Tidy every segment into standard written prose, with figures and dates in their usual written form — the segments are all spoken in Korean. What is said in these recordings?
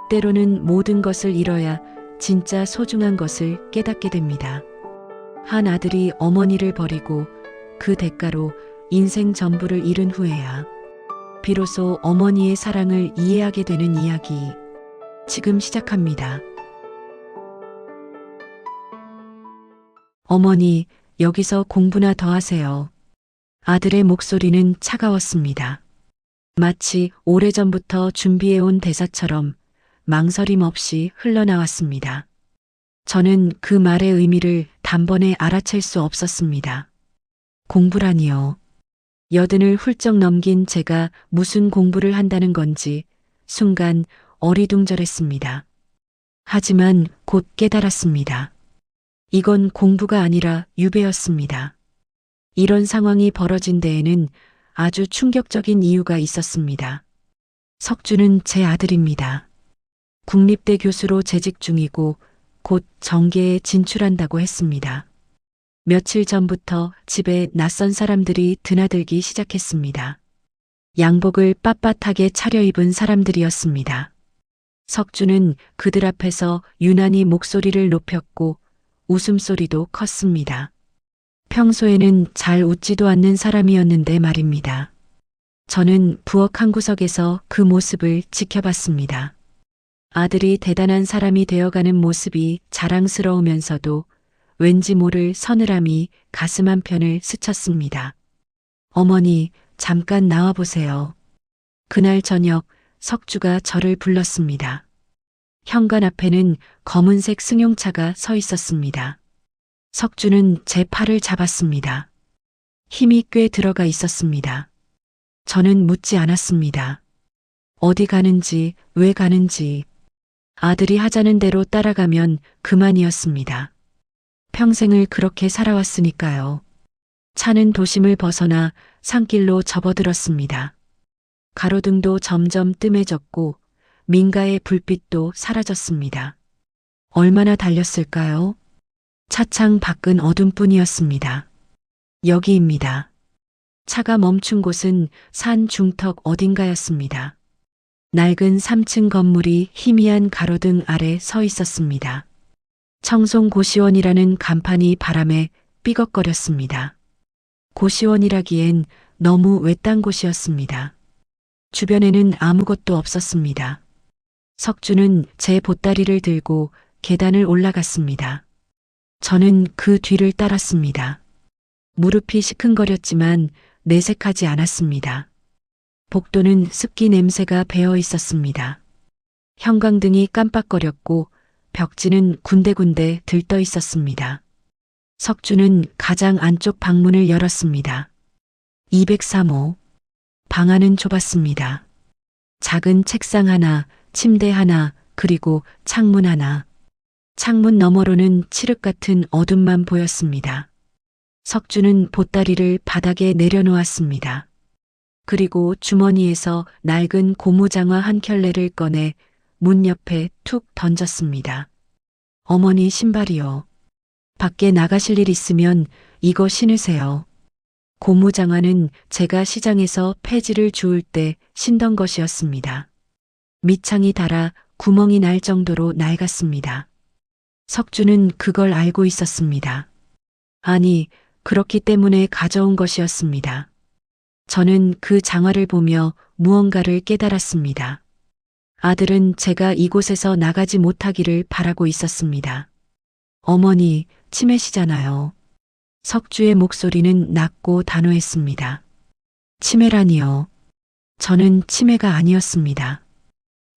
때로는 모든 것을 잃어야 진짜 소중한 것을 깨닫게 됩니다. 한 아들이 어머니를 버리고 그 대가로 인생 전부를 잃은 후에야 비로소 어머니의 사랑을 이해하게 되는 이야기, 지금 시작합니다. 어머니, 여기서 공부나 더 하세요. 아들의 목소리는 차가웠습니다. 마치 오래전부터 준비해온 대사처럼 망설임 없이 흘러나왔습니다. 저는 그 말의 의미를 단번에 알아챌 수 없었습니다. 공부라니요. 여든을 훌쩍 넘긴 제가 무슨 공부를 한다는 건지 순간 어리둥절했습니다. 하지만 곧 깨달았습니다. 이건 공부가 아니라 유배였습니다. 이런 상황이 벌어진 데에는 아주 충격적인 이유가 있었습니다. 석주는 제 아들입니다. 국립대 교수로 재직 중이고 곧 정계에 진출한다고 했습니다. 며칠 전부터 집에 낯선 사람들이 드나들기 시작했습니다. 양복을 빳빳하게 차려입은 사람들이었습니다. 석주는 그들 앞에서 유난히 목소리를 높였고 웃음소리도 컸습니다. 평소에는 잘 웃지도 않는 사람이었는데 말입니다. 저는 부엌 한 구석에서 그 모습을 지켜봤습니다. 아들이 대단한 사람이 되어가는 모습이 자랑스러우면서도 왠지 모를 서늘함이 가슴 한편을 스쳤습니다. 어머니, 잠깐 나와보세요. 그날 저녁 석주가 저를 불렀습니다. 현관 앞에는 검은색 승용차가 서 있었습니다. 석주는 제 팔을 잡았습니다. 힘이 꽤 들어가 있었습니다. 저는 묻지 않았습니다. 어디 가는지, 왜 가는지. 아들이 하자는 대로 따라가면 그만이었습니다. 평생을 그렇게 살아왔으니까요. 차는 도심을 벗어나 산길로 접어들었습니다. 가로등도 점점 뜸해졌고 민가의 불빛도 사라졌습니다. 얼마나 달렸을까요? 차창 밖은 어둠뿐이었습니다. 여기입니다. 차가 멈춘 곳은 산 중턱 어딘가였습니다. 낡은 3층 건물이 희미한 가로등 아래 서 있었습니다. 청송고시원이라는 간판이 바람에 삐걱거렸습니다. 고시원이라기엔 너무 외딴 곳이었습니다. 주변에는 아무것도 없었습니다. 석주는 제 보따리를 들고 계단을 올라갔습니다. 저는 그 뒤를 따랐습니다. 무릎이 시큰거렸지만 내색하지 않았습니다. 복도는 습기 냄새가 배어 있었습니다. 형광등이 깜빡거렸고 벽지는 군데군데 들떠 있었습니다. 석주는 가장 안쪽 방문을 열었습니다. 203호. 방 안은 좁았습니다. 작은 책상 하나, 침대 하나, 그리고 창문 하나. 창문 너머로는 칠흑 같은 어둠만 보였습니다. 석주는 보따리를 바닥에 내려놓았습니다. 그리고 주머니에서 낡은 고무장화 한 켤레를 꺼내 문 옆에 툭 던졌습니다. 어머니 신발이요. 밖에 나가실 일 있으면 이거 신으세요. 고무장화는 제가 시장에서 폐지를 주울 때 신던 것이었습니다. 밑창이 닳아 구멍이 날 정도로 낡았습니다. 석주는 그걸 알고 있었습니다. 아니, 그렇기 때문에 가져온 것이었습니다. 저는 그 장화를 보며 무언가를 깨달았습니다. 아들은 제가 이곳에서 나가지 못하기를 바라고 있었습니다. 어머니, 치매시잖아요. 석주의 목소리는 낮고 단호했습니다. 치매라니요. 저는 치매가 아니었습니다.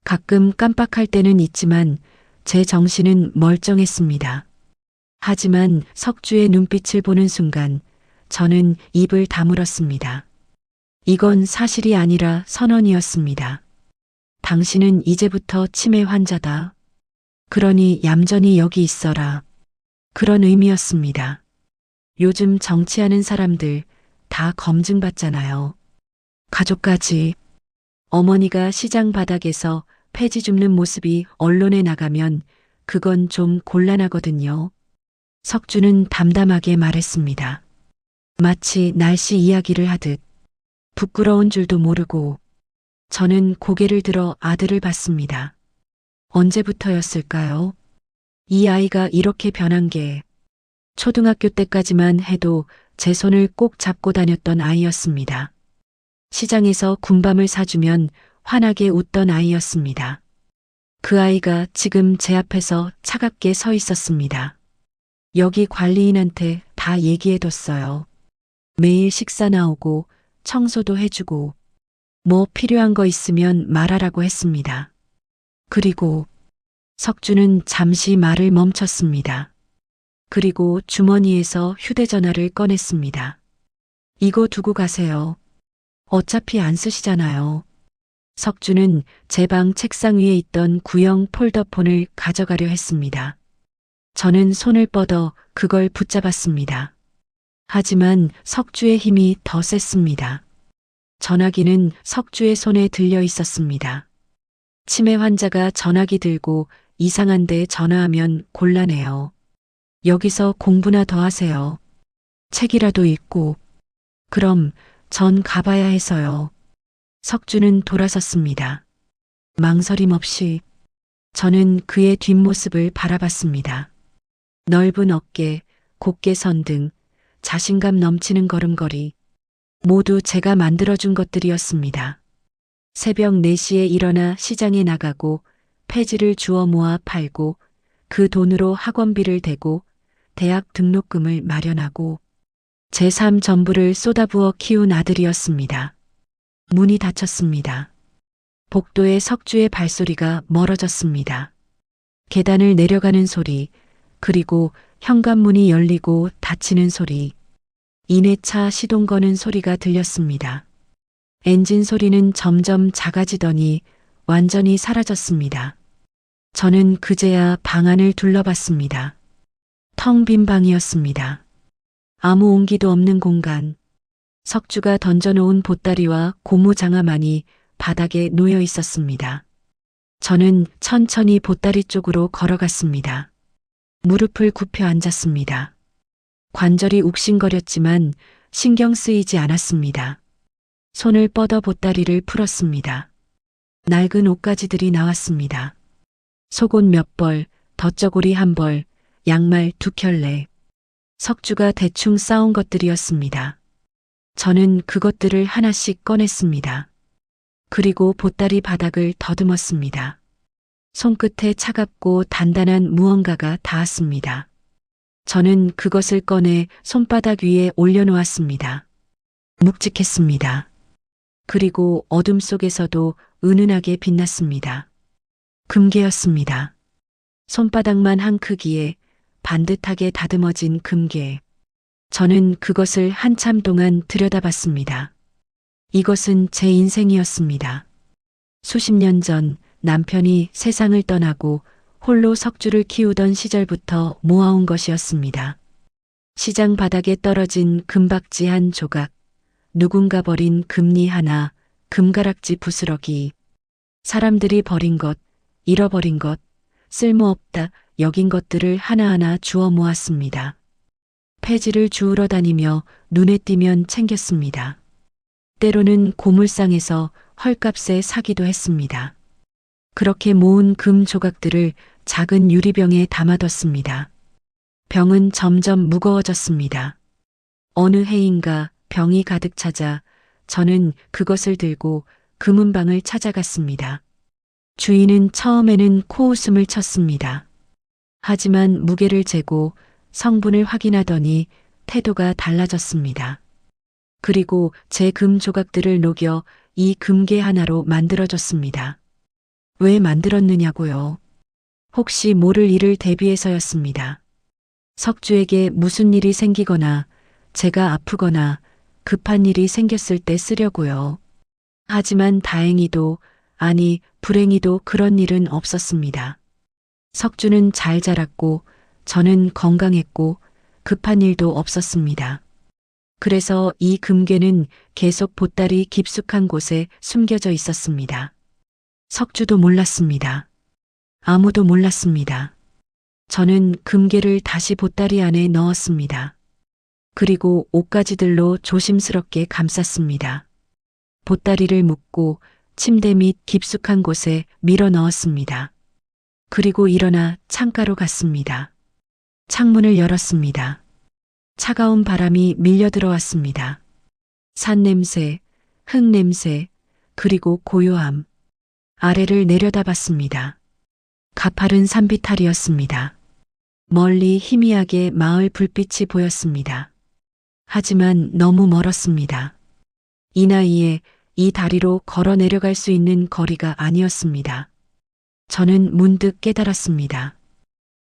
가끔 깜빡할 때는 있지만 제 정신은 멀쩡했습니다. 하지만 석주의 눈빛을 보는 순간 저는 입을 다물었습니다. 이건 사실이 아니라 선언이었습니다. 당신은 이제부터 치매 환자다. 그러니 얌전히 여기 있어라. 그런 의미였습니다. 요즘 정치하는 사람들 다 검증받잖아요. 가족까지. 어머니가 시장 바닥에서 폐지 줍는 모습이 언론에 나가면 그건 좀 곤란하거든요. 석주는 담담하게 말했습니다. 마치 날씨 이야기를 하듯 부끄러운 줄도 모르고. 저는 고개를 들어 아들을 봤습니다. 언제부터였을까요? 이 아이가 이렇게 변한 게 초등학교 때까지만 해도 제 손을 꼭 잡고 다녔던 아이였습니다. 시장에서 군밤을 사주면 환하게 웃던 아이였습니다. 그 아이가 지금 제 앞에서 차갑게 서 있었습니다. 여기 관리인한테 다 얘기해뒀어요. 매일 식사 나오고 청소도 해주고 뭐 필요한 거 있으면 말하라고 했습니다. 그리고 석주는 잠시 말을 멈췄습니다. 그리고 주머니에서 휴대전화를 꺼냈습니다. 이거 두고 가세요. 어차피 안 쓰시잖아요. 석주는 제 방 책상 위에 있던 구형 폴더폰을 가져가려 했습니다. 저는 손을 뻗어 그걸 붙잡았습니다. 하지만 석주의 힘이 더 셌습니다. 전화기는 석주의 손에 들려 있었습니다. 치매 환자가 전화기 들고 이상한 데 전화하면 곤란해요. 여기서 공부나 더 하세요. 책이라도 읽고. 그럼 전 가봐야 해서요. 석주는 돌아섰습니다. 망설임 없이 저는 그의 뒷모습을 바라봤습니다. 넓은 어깨, 곧게 선 등, 자신감 넘치는 걸음걸이, 모두 제가 만들어준 것들이었습니다. 새벽 4시에 일어나 시장에 나가고 폐지를 주워 모아 팔고 그 돈으로 학원비를 대고 대학 등록금을 마련하고 제 삶 전부를 쏟아부어 키운 아들이었습니다. 문이 닫혔습니다. 복도에 석주의 발소리가 멀어졌습니다. 계단을 내려가는 소리, 그리고 현관문이 열리고 닫히는 소리, 이내차 시동 거는 소리가 들렸습니다. 엔진 소리는 점점 작아지더니 완전히 사라졌습니다. 저는 그제야 방 안을 둘러봤습니다. 텅 빈 방이었습니다. 아무 온기도 없는 공간. 석주가 던져놓은 보따리와 고무장화만이 바닥에 놓여 있었습니다. 저는 천천히 보따리 쪽으로 걸어갔습니다. 무릎을 굽혀 앉았습니다. 관절이 욱신거렸지만 신경 쓰이지 않았습니다. 손을 뻗어 보따리를 풀었습니다. 낡은 옷가지들이 나왔습니다. 속옷 몇 벌, 덧저고리 한 벌, 양말 2켤레. 석주가 대충 싸온 것들이었습니다. 저는 그것들을 하나씩 꺼냈습니다. 그리고 보따리 바닥을 더듬었습니다. 손끝에 차갑고 단단한 무언가가 닿았습니다. 저는 그것을 꺼내 손바닥 위에 올려놓았습니다. 묵직했습니다. 그리고 어둠 속에서도 은은하게 빛났습니다. 금괴였습니다. 손바닥만 한 크기에 반듯하게 다듬어진 금괴. 저는 그것을 한참 동안 들여다봤습니다. 이것은 제 인생이었습니다. 수십 년 전 남편이 세상을 떠나고 홀로 석주를 키우던 시절부터 모아온 것이었습니다. 시장 바닥에 떨어진 금박지 한 조각, 누군가 버린 금리 하나, 금가락지 부스러기, 사람들이 버린 것, 잃어버린 것, 쓸모없다 여긴 것들을 하나하나 주워 모았습니다. 폐지를 주우러 다니며 눈에 띄면 챙겼습니다. 때로는 고물상에서 헐값에 사기도 했습니다. 그렇게 모은 금 조각들을 작은 유리병에 담아뒀습니다. 병은 점점 무거워졌습니다. 어느 해인가 병이 가득 차자 저는 그것을 들고 금은방을 찾아갔습니다. 주인은 처음에는 코웃음을 쳤습니다. 하지만 무게를 재고 성분을 확인하더니 태도가 달라졌습니다. 그리고 제 금 조각들을 녹여 이 금괴 하나로 만들어줬습니다. 왜 만들었느냐고요? 혹시 모를 일을 대비해서였습니다. 석주에게 무슨 일이 생기거나 제가 아프거나 급한 일이 생겼을 때 쓰려고요. 하지만 다행히도 아니 불행히도 그런 일은 없었습니다. 석주는 잘 자랐고 저는 건강했고 급한 일도 없었습니다. 그래서 이 금괴는 계속 보따리 깊숙한 곳에 숨겨져 있었습니다. 석주도 몰랐습니다. 아무도 몰랐습니다. 저는 금괴를 다시 보따리 안에 넣었습니다. 그리고 옷가지들로 조심스럽게 감쌌습니다. 보따리를 묶고 침대 밑 깊숙한 곳에 밀어 넣었습니다. 그리고 일어나 창가로 갔습니다. 창문을 열었습니다. 차가운 바람이 밀려 들어왔습니다. 산 냄새, 흙 냄새, 그리고 고요함. 아래를 내려다봤습니다. 가파른 산비탈이었습니다. 멀리 희미하게 마을 불빛이 보였습니다. 하지만 너무 멀었습니다. 이 나이에 이 다리로 걸어 내려갈 수 있는 거리가 아니었습니다. 저는 문득 깨달았습니다.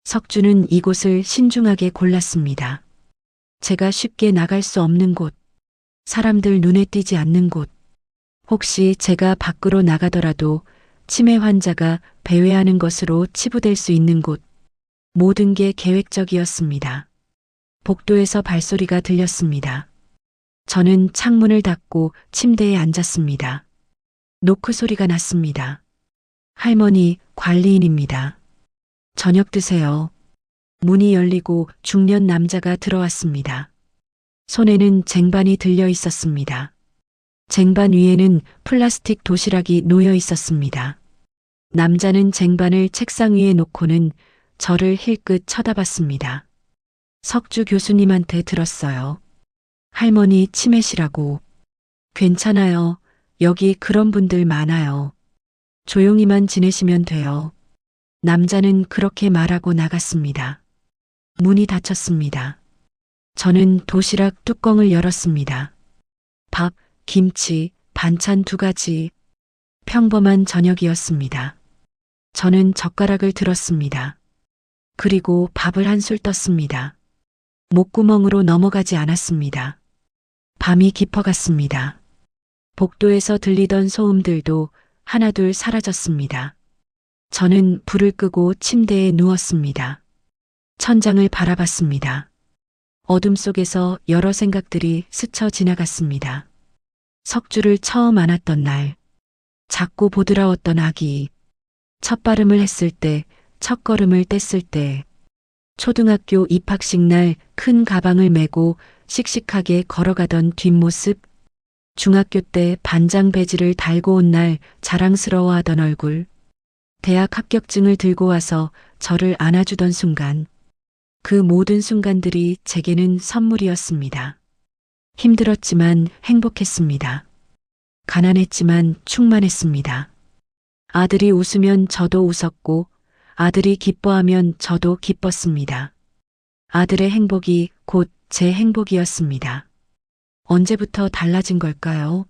석주는 이곳을 신중하게 골랐습니다. 제가 쉽게 나갈 수 없는 곳, 사람들 눈에 띄지 않는 곳, 혹시 제가 밖으로 나가더라도 치매 환자가 배회하는 것으로 치부될 수 있는 곳, 모든 게 계획적이었습니다. 복도에서 발소리가 들렸습니다. 저는 창문을 닫고 침대에 앉았습니다. 노크 소리가 났습니다. 할머니, 관리인입니다. 저녁 드세요. 문이 열리고 중년 남자가 들어왔습니다. 손에는 쟁반이 들려 있었습니다. 쟁반 위에는 플라스틱 도시락이 놓여 있었습니다. 남자는 쟁반을 책상 위에 놓고는 저를 힐끗 쳐다봤습니다. 석주 교수님한테 들었어요. 할머니 치매시라고. 괜찮아요. 여기 그런 분들 많아요. 조용히만 지내시면 돼요. 남자는 그렇게 말하고 나갔습니다. 문이 닫혔습니다. 저는 도시락 뚜껑을 열었습니다. 밥, 김치, 반찬 2가지. 평범한 저녁이었습니다. 저는 젓가락을 들었습니다. 그리고 밥을 한 술 떴습니다. 목구멍으로 넘어가지 않았습니다. 밤이 깊어갔습니다. 복도에서 들리던 소음들도 하나둘 사라졌습니다. 저는 불을 끄고 침대에 누웠습니다. 천장을 바라봤습니다. 어둠 속에서 여러 생각들이 스쳐 지나갔습니다. 석주를 처음 안았던 날, 작고 보드라웠던 아기, 첫 발음을 했을 때, 첫 걸음을 뗐을 때, 초등학교 입학식 날 큰 가방을 메고 씩씩하게 걸어가던 뒷모습, 중학교 때 반장 배지를 달고 온 날 자랑스러워하던 얼굴, 대학 합격증을 들고 와서 저를 안아주던 순간, 그 모든 순간들이 제게는 선물이었습니다. 힘들었지만 행복했습니다. 가난했지만 충만했습니다. 아들이 웃으면 저도 웃었고, 아들이 기뻐하면 저도 기뻤습니다. 아들의 행복이 곧 제 행복이었습니다. 언제부터 달라진 걸까요?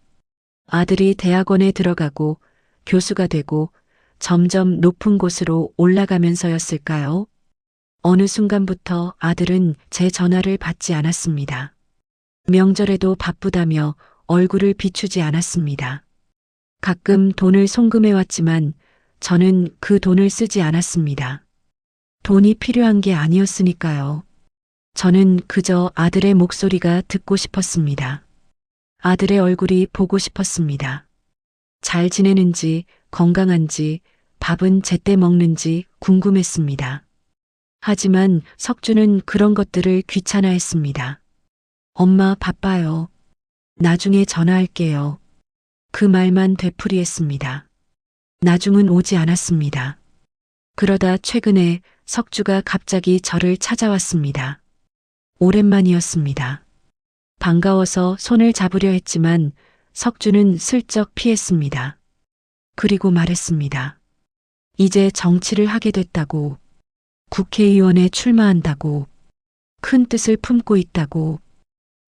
아들이 대학원에 들어가고 교수가 되고 점점 높은 곳으로 올라가면서였을까요? 어느 순간부터 아들은 제 전화를 받지 않았습니다. 명절에도 바쁘다며 얼굴을 비추지 않았습니다. 가끔 돈을 송금해왔지만 저는 그 돈을 쓰지 않았습니다. 돈이 필요한 게 아니었으니까요. 저는 그저 아들의 목소리가 듣고 싶었습니다. 아들의 얼굴이 보고 싶었습니다. 잘 지내는지, 건강한지, 밥은 제때 먹는지 궁금했습니다. 하지만 석주는 그런 것들을 귀찮아했습니다. 엄마 바빠요. 나중에 전화할게요. 그 말만 되풀이했습니다. 나중은 오지 않았습니다. 그러다 최근에 석주가 갑자기 저를 찾아왔습니다. 오랜만이었습니다. 반가워서 손을 잡으려 했지만 석주는 슬쩍 피했습니다. 그리고 말했습니다. 이제 정치를 하게 됐다고, 국회의원에 출마한다고, 큰 뜻을 품고 있다고.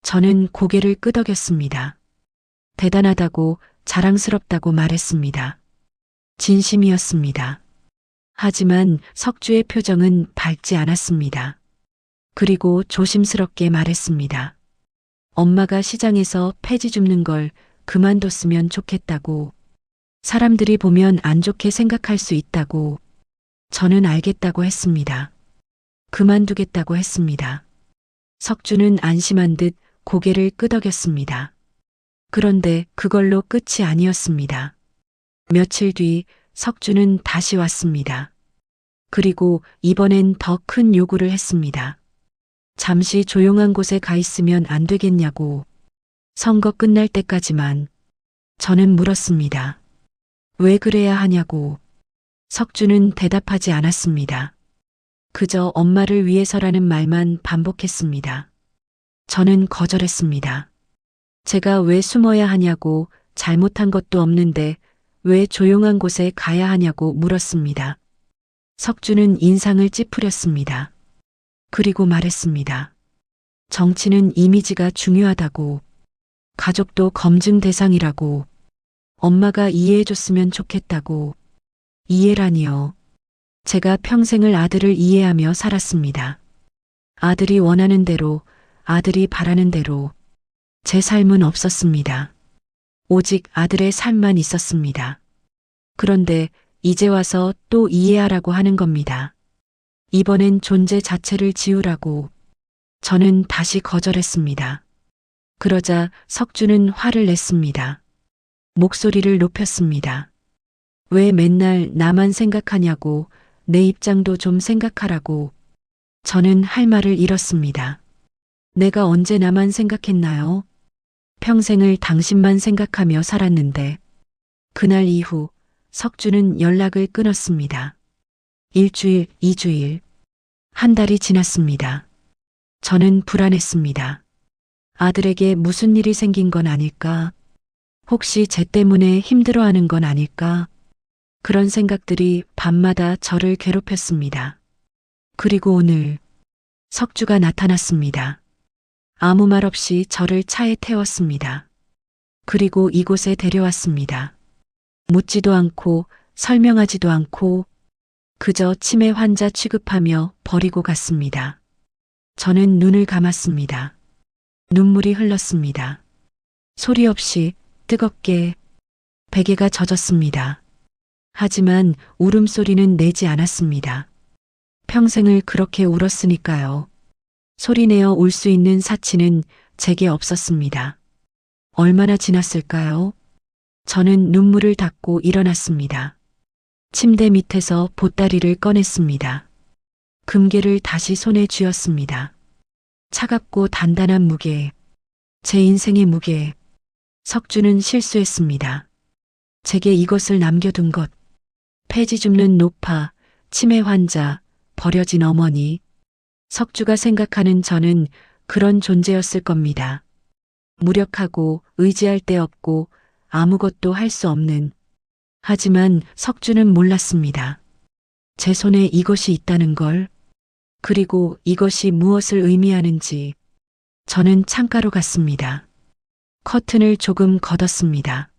저는 고개를 끄덕였습니다. 대단하다고, 자랑스럽다고 말했습니다. 진심이었습니다. 하지만 석주의 표정은 밝지 않았습니다. 그리고 조심스럽게 말했습니다. 엄마가 시장에서 폐지 줍는 걸 그만뒀으면 좋겠다고. 사람들이 보면 안 좋게 생각할 수 있다고. 저는 알겠다고 했습니다. 그만두겠다고 했습니다. 석주는 안심한 듯 고개를 끄덕였습니다. 그런데 그걸로 끝이 아니었습니다. 며칠 뒤 석주는 다시 왔습니다. 그리고 이번엔 더 큰 요구를 했습니다. 잠시 조용한 곳에 가 있으면 안 되겠냐고. 선거 끝날 때까지만. 저는 물었습니다. 왜 그래야 하냐고. 석주는 대답하지 않았습니다. 그저 엄마를 위해서라는 말만 반복했습니다. 저는 거절했습니다. 제가 왜 숨어야 하냐고, 잘못한 것도 없는데 왜 조용한 곳에 가야 하냐고 물었습니다. 석주는 인상을 찌푸렸습니다. 그리고 말했습니다. 정치는 이미지가 중요하다고, 가족도 검증 대상이라고, 엄마가 이해해줬으면 좋겠다고. 이해라니요. 제가 평생을 아들을 이해하며 살았습니다. 아들이 원하는 대로, 아들이 바라는 대로 제 삶은 없었습니다. 오직 아들의 삶만 있었습니다. 그런데 이제 와서 또 이해하라고 하는 겁니다. 이번엔 존재 자체를 지우라고. 저는 다시 거절했습니다. 그러자 석주는 화를 냈습니다. 목소리를 높였습니다. 왜 맨날 나만 생각하냐고, 내 입장도 좀 생각하라고. 저는 할 말을 잃었습니다. 내가 언제 나만 생각했나요? 평생을 당신만 생각하며 살았는데. 그날 이후 석주는 연락을 끊었습니다. 일주일, 2주일, 한 달이 지났습니다. 저는 불안했습니다. 아들에게 무슨 일이 생긴 건 아닐까? 혹시 쟤 때문에 힘들어하는 건 아닐까? 그런 생각들이 밤마다 저를 괴롭혔습니다. 그리고 오늘 석주가 나타났습니다. 아무 말 없이 저를 차에 태웠습니다. 그리고 이곳에 데려왔습니다. 묻지도 않고 설명하지도 않고 그저 치매 환자 취급하며 버리고 갔습니다. 저는 눈을 감았습니다. 눈물이 흘렀습니다. 소리 없이 뜨겁게 베개가 젖었습니다. 하지만 울음소리는 내지 않았습니다. 평생을 그렇게 울었으니까요. 소리내어 울 수 있는 사치는 제게 없었습니다. 얼마나 지났을까요? 저는 눈물을 닦고 일어났습니다. 침대 밑에서 보따리를 꺼냈습니다. 금괴를 다시 손에 쥐었습니다. 차갑고 단단한 무게, 제 인생의 무게. 석주는 실수했습니다. 제게 이것을 남겨둔 것. 폐지 줍는 노파, 치매 환자, 버려진 어머니. 석주가 생각하는 저는 그런 존재였을 겁니다. 무력하고 의지할 데 없고 아무것도 할 수 없는. 하지만 석주는 몰랐습니다. 제 손에 이것이 있다는 걸. 그리고 이것이 무엇을 의미하는지. 저는 창가로 갔습니다. 커튼을 조금 걷었습니다.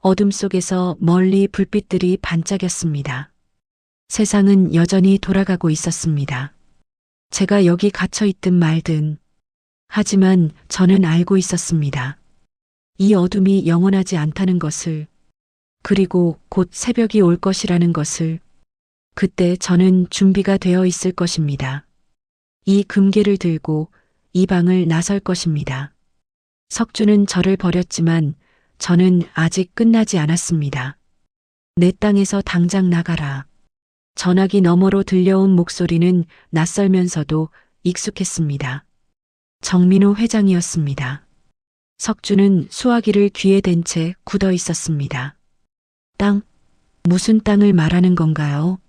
어둠 속에서 멀리 불빛들이 반짝였습니다. 세상은 여전히 돌아가고 있었습니다. 제가 여기 갇혀 있든 말든. 하지만 저는 알고 있었습니다. 이 어둠이 영원하지 않다는 것을. 그리고 곧 새벽이 올 것이라는 것을. 그때 저는 준비가 되어 있을 것입니다. 이 금괴를 들고 이 방을 나설 것입니다. 석주는 저를 버렸지만 저는 아직 끝나지 않았습니다. 내 땅에서 당장 나가라. 전화기 너머로 들려온 목소리는 낯설면서도 익숙했습니다. 정민호 회장이었습니다. 석주는 수화기를 귀에 댄 채 굳어 있었습니다. 땅? 무슨 땅을 말하는 건가요?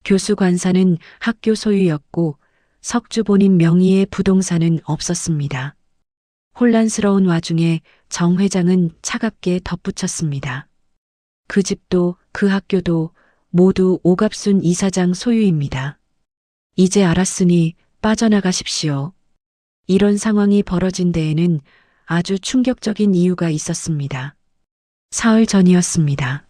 교수 관사는 학교 소유였고 석주 본인 명의의 부동산은 없었습니다. 혼란스러운 와중에 정 회장은 차갑게 덧붙였습니다. 그 집도 그 학교도 모두 오갑순 이사장 소유입니다. 이제 알았으니 빠져나가십시오. 이런 상황이 벌어진 데에는 아주 충격적인 이유가 있었습니다. 사흘 전이었습니다.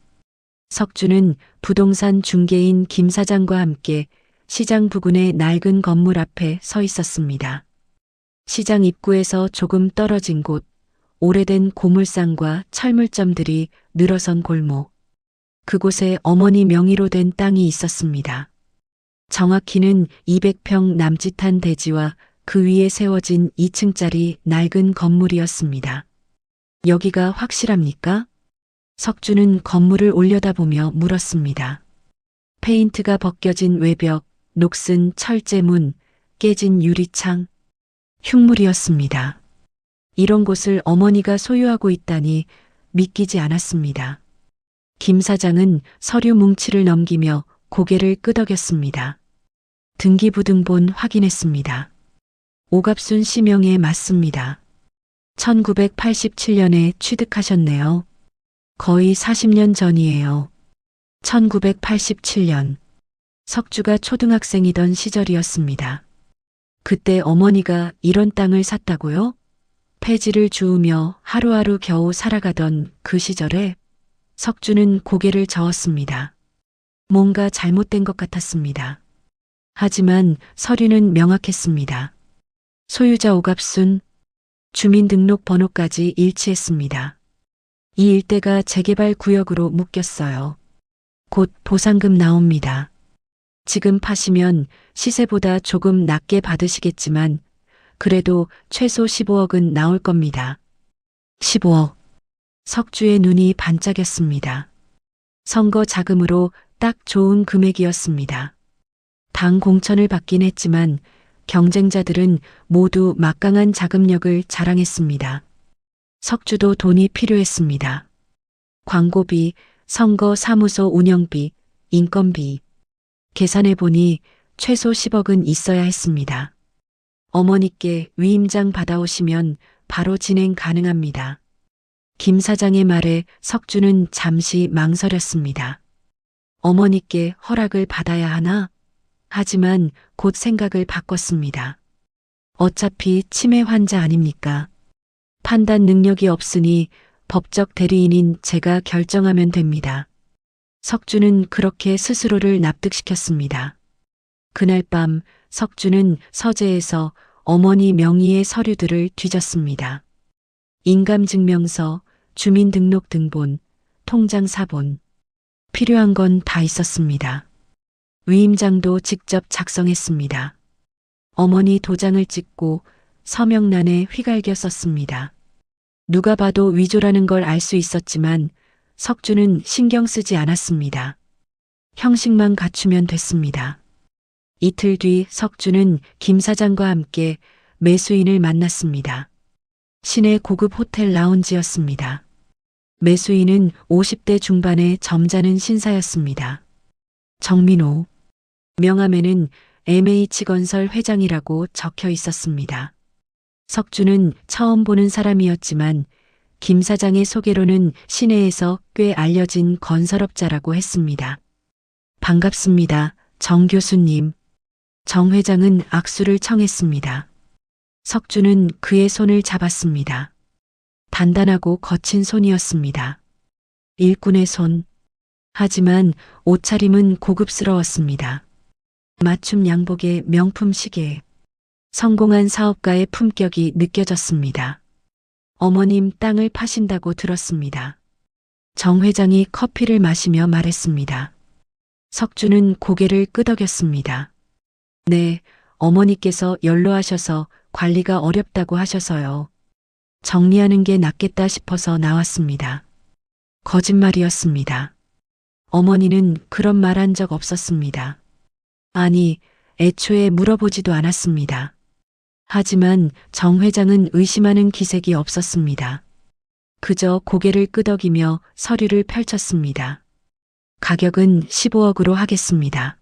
석주는 부동산 중개인 김 사장과 함께 시장 부근의 낡은 건물 앞에 서 있었습니다. 시장 입구에서 조금 떨어진 곳, 오래된 고물상과 철물점들이 늘어선 골목. 그곳에 어머니 명의로 된 땅이 있었습니다. 정확히는 200평 남짓한 대지와 그 위에 세워진 2층짜리 낡은 건물이었습니다. 여기가 확실합니까? 석주는 건물을 올려다보며 물었습니다. 페인트가 벗겨진 외벽, 녹슨 철제문, 깨진 유리창, 흉물이었습니다. 이런 곳을 어머니가 소유하고 있다니 믿기지 않았습니다. 김 사장은 서류 뭉치를 넘기며 고개를 끄덕였습니다. 등기부등본 확인했습니다. 오갑순 씨 명의에 맞습니다. 1987년에 취득하셨네요. 거의 40년 전이에요. 1987년. 석주가 초등학생이던 시절이었습니다. 그때 어머니가 이런 땅을 샀다고요? 폐지를 주우며 하루하루 겨우 살아가던 그 시절에 석주는 고개를 저었습니다. 뭔가 잘못된 것 같았습니다. 하지만 서류는 명확했습니다. 소유자 오갑순, 주민등록번호까지 일치했습니다. 이 일대가 재개발 구역으로 묶였어요. 곧 보상금 나옵니다. 지금 파시면 시세보다 조금 낮게 받으시겠지만 그래도 최소 15억은 나올 겁니다. 15억. 석주의 눈이 반짝였습니다. 선거 자금으로 딱 좋은 금액이었습니다. 당 공천을 받긴 했지만 경쟁자들은 모두 막강한 자금력을 자랑했습니다. 석주도 돈이 필요했습니다. 광고비, 선거 사무소 운영비, 인건비. 계산해보니 최소 10억은 있어야 했습니다. 어머니께 위임장 받아오시면 바로 진행 가능합니다. 김 사장의 말에 석주는 잠시 망설였습니다. 어머니께 허락을 받아야 하나? 하지만 곧 생각을 바꿨습니다. 어차피 치매 환자 아닙니까? 판단 능력이 없으니 법적 대리인인 제가 결정하면 됩니다. 석주는 그렇게 스스로를 납득시켰습니다. 그날 밤 석주는 서재에서 어머니 명의의 서류들을 뒤졌습니다. 인감증명서, 주민등록등본, 통장사본. 필요한 건 다 있었습니다. 위임장도 직접 작성했습니다. 어머니 도장을 찍고 서명란에 휘갈겨 썼습니다. 누가 봐도 위조라는 걸 알 수 있었지만 석주는 신경 쓰지 않았습니다. 형식만 갖추면 됐습니다. 이틀 뒤 석주는 김 사장과 함께 매수인을 만났습니다. 시내 고급 호텔 라운지였습니다. 매수인은 50대 중반의 점잖은 신사였습니다. 정민호. 명함에는 MH건설 회장이라고 적혀 있었습니다. 석주는 처음 보는 사람이었지만 김 사장의 소개로는 시내에서 꽤 알려진 건설업자라고 했습니다. 반갑습니다, 정 교수님. 정 회장은 악수를 청했습니다. 석주는 그의 손을 잡았습니다. 단단하고 거친 손이었습니다. 일꾼의 손. 하지만 옷차림은 고급스러웠습니다. 맞춤 양복에 명품 시계. 성공한 사업가의 품격이 느껴졌습니다. 어머님 땅을 파신다고 들었습니다. 정 회장이 커피를 마시며 말했습니다. 석주는 고개를 끄덕였습니다. 네, 어머니께서 연로하셔서 관리가 어렵다고 하셔서요. 정리하는 게 낫겠다 싶어서 나왔습니다. 거짓말이었습니다. 어머니는 그런 말 한 적 없었습니다. 아니, 애초에 물어보지도 않았습니다. 하지만 정 회장은 의심하는 기색이 없었습니다. 그저 고개를 끄덕이며 서류를 펼쳤습니다. 가격은 15억으로 하겠습니다.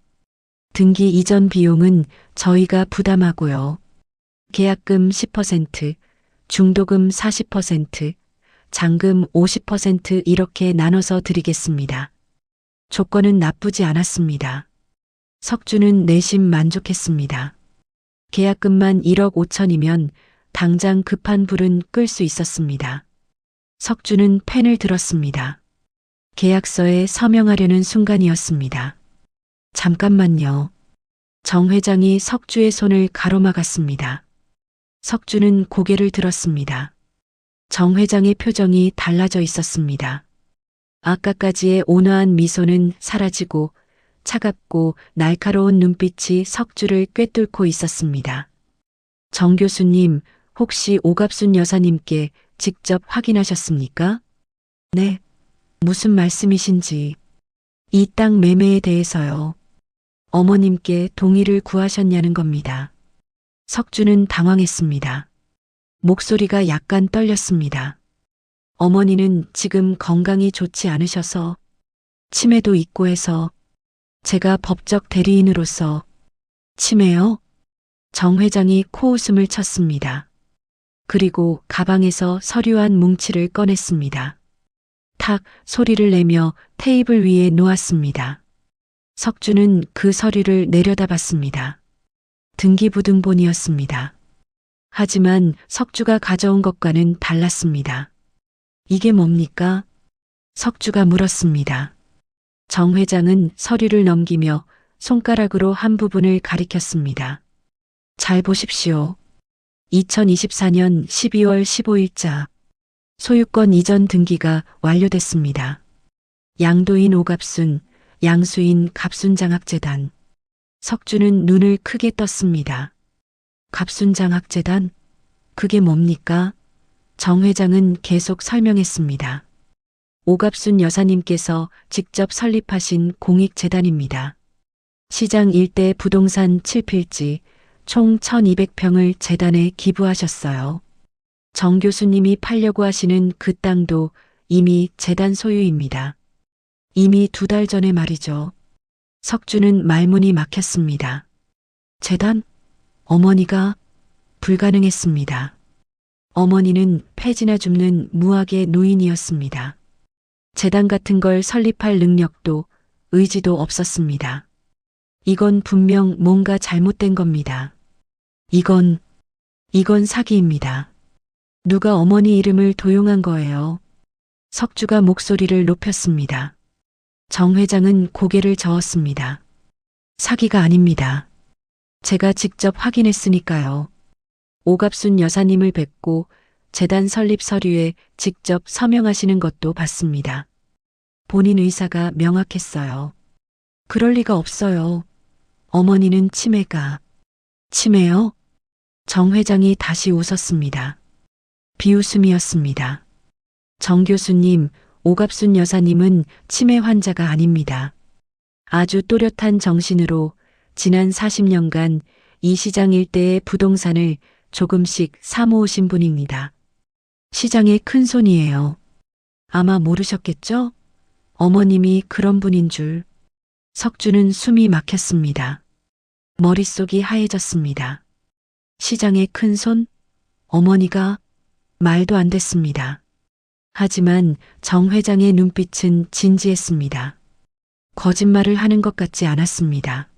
등기 이전 비용은 저희가 부담하고요. 계약금 10%, 중도금 40%, 잔금 50% 이렇게 나눠서 드리겠습니다. 조건은 나쁘지 않았습니다. 석주는 내심 만족했습니다. 계약금만 1억 5천이면 당장 급한 불은 끌 수 있었습니다. 석주는 펜을 들었습니다. 계약서에 서명하려는 순간이었습니다. 잠깐만요. 정 회장이 석주의 손을 가로막았습니다. 석주는 고개를 들었습니다. 정 회장의 표정이 달라져 있었습니다. 아까까지의 온화한 미소는 사라지고 차갑고 날카로운 눈빛이 석주를 꿰뚫고 있었습니다. 정 교수님, 혹시 오갑순 여사님께 직접 확인하셨습니까? 네. 무슨 말씀이신지. 이 땅 매매에 대해서요. 어머님께 동의를 구하셨냐는 겁니다. 석주는 당황했습니다. 목소리가 약간 떨렸습니다. 어머니는 지금 건강이 좋지 않으셔서 치매도 있고 해서 제가 법적 대리인으로서 치매요? 정 회장이 코웃음을 쳤습니다. 그리고 가방에서 서류 한 뭉치를 꺼냈습니다. 탁 소리를 내며 테이블 위에 놓았습니다. 석주는 그 서류를 내려다봤습니다. 등기부등본이었습니다. 하지만 석주가 가져온 것과는 달랐습니다. 이게 뭡니까? 석주가 물었습니다. 정 회장은 서류를 넘기며 손가락으로 한 부분을 가리켰습니다. 잘 보십시오. 2024년 12월 15일자 소유권 이전 등기가 완료됐습니다. 양도인 오갑순, 양수인 갑순장학재단. 석주는 눈을 크게 떴습니다. 갑순장학재단? 그게 뭡니까? 정 회장은 계속 설명했습니다. 오갑순 여사님께서 직접 설립하신 공익재단입니다. 시장 일대 부동산 7필지 총 1200평을 재단에 기부하셨어요. 정 교수님이 팔려고 하시는 그 땅도 이미 재단 소유입니다. 이미 2달 전에 말이죠. 석주는 말문이 막혔습니다. 재단? 어머니가 불가능했습니다. 어머니는 폐지나 줍는 무학의 노인이었습니다. 재단 같은 걸 설립할 능력도 의지도 없었습니다. 이건 분명 뭔가 잘못된 겁니다. 이건 사기입니다. 누가 어머니 이름을 도용한 거예요. 석주가 목소리를 높였습니다. 정 회장은 고개를 저었습니다. 사기가 아닙니다. 제가 직접 확인했으니까요. 오갑순 여사님을 뵙고 재단 설립 서류에 직접 서명하시는 것도 봤습니다. 본인 의사가 명확했어요. 그럴 리가 없어요. 어머니는 치매요? 정 회장이 다시 웃었습니다. 비웃음이었습니다. 정 교수님, 오갑순 여사님은 치매 환자가 아닙니다. 아주 또렷한 정신으로 지난 40년간 이 시장 일대의 부동산을 조금씩 사모으신 분입니다. 시장의 큰손이에요. 아마 모르셨겠죠? 어머님이 그런 분인 줄. 석주는 숨이 막혔습니다. 머릿속이 하얘졌습니다. 시장의 큰손? 어머니가? 말도 안 됐습니다. 하지만 정 회장의 눈빛은 진지했습니다. 거짓말을 하는 것 같지 않았습니다.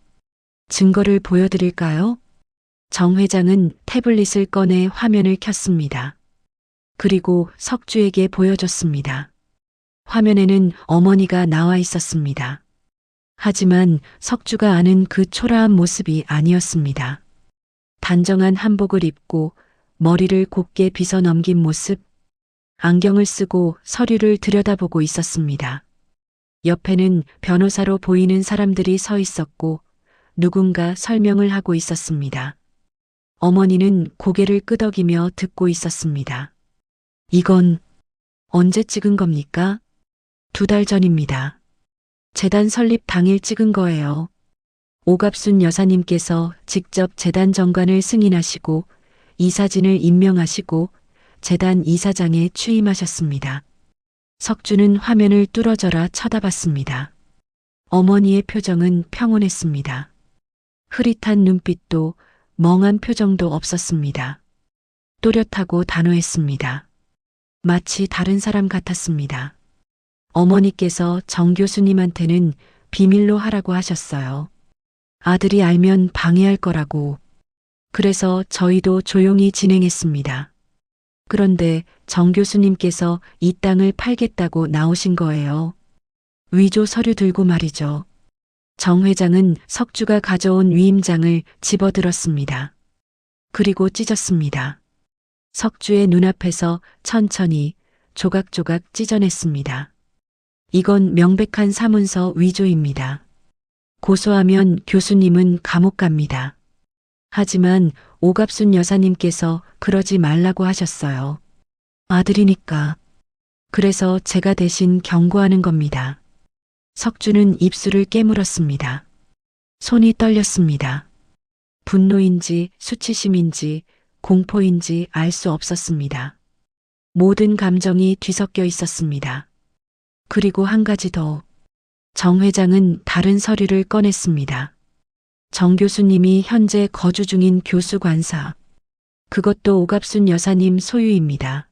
증거를 보여드릴까요? 정 회장은 태블릿을 꺼내 화면을 켰습니다. 그리고 석주에게 보여줬습니다. 화면에는 어머니가 나와 있었습니다. 하지만 석주가 아는 그 초라한 모습이 아니었습니다. 단정한 한복을 입고 머리를 곱게 빗어 넘긴 모습, 안경을 쓰고 서류를 들여다보고 있었습니다. 옆에는 변호사로 보이는 사람들이 서 있었고 누군가 설명을 하고 있었습니다. 어머니는 고개를 끄덕이며 듣고 있었습니다. 이건 언제 찍은 겁니까? 2달 전입니다. 재단 설립 당일 찍은 거예요. 오갑순 여사님께서 직접 재단 정관을 승인하시고 이사진을 임명하시고 재단 이사장에 취임하셨습니다. 석주는 화면을 뚫어져라 쳐다봤습니다. 어머니의 표정은 평온했습니다. 흐릿한 눈빛도 멍한 표정도 없었습니다. 또렷하고 단호했습니다. 마치 다른 사람 같았습니다. 어머니께서 정 교수님한테는 비밀로 하라고 하셨어요. 아들이 알면 방해할 거라고. 그래서 저희도 조용히 진행했습니다. 그런데 정 교수님께서 이 땅을 팔겠다고 나오신 거예요. 위조 서류 들고 말이죠. 정 회장은 석주가 가져온 위임장을 집어들었습니다. 그리고 찢었습니다. 석주의 눈앞에서 천천히 조각조각 찢어냈습니다. 이건 명백한 사문서 위조입니다. 고소하면 교수님은 감옥 갑니다. 하지만 오갑순 여사님께서 그러지 말라고 하셨어요. 아들이니까. 그래서 제가 대신 경고하는 겁니다. 석주는 입술을 깨물었습니다. 손이 떨렸습니다. 분노인지 수치심인지 공포인지 알 수 없었습니다. 모든 감정이 뒤섞여 있었습니다. 그리고 한 가지 더. 정 회장은 다른 서류를 꺼냈습니다. 정 교수님이 현재 거주 중인 교수 관사. 그것도 오갑순 여사님 소유입니다.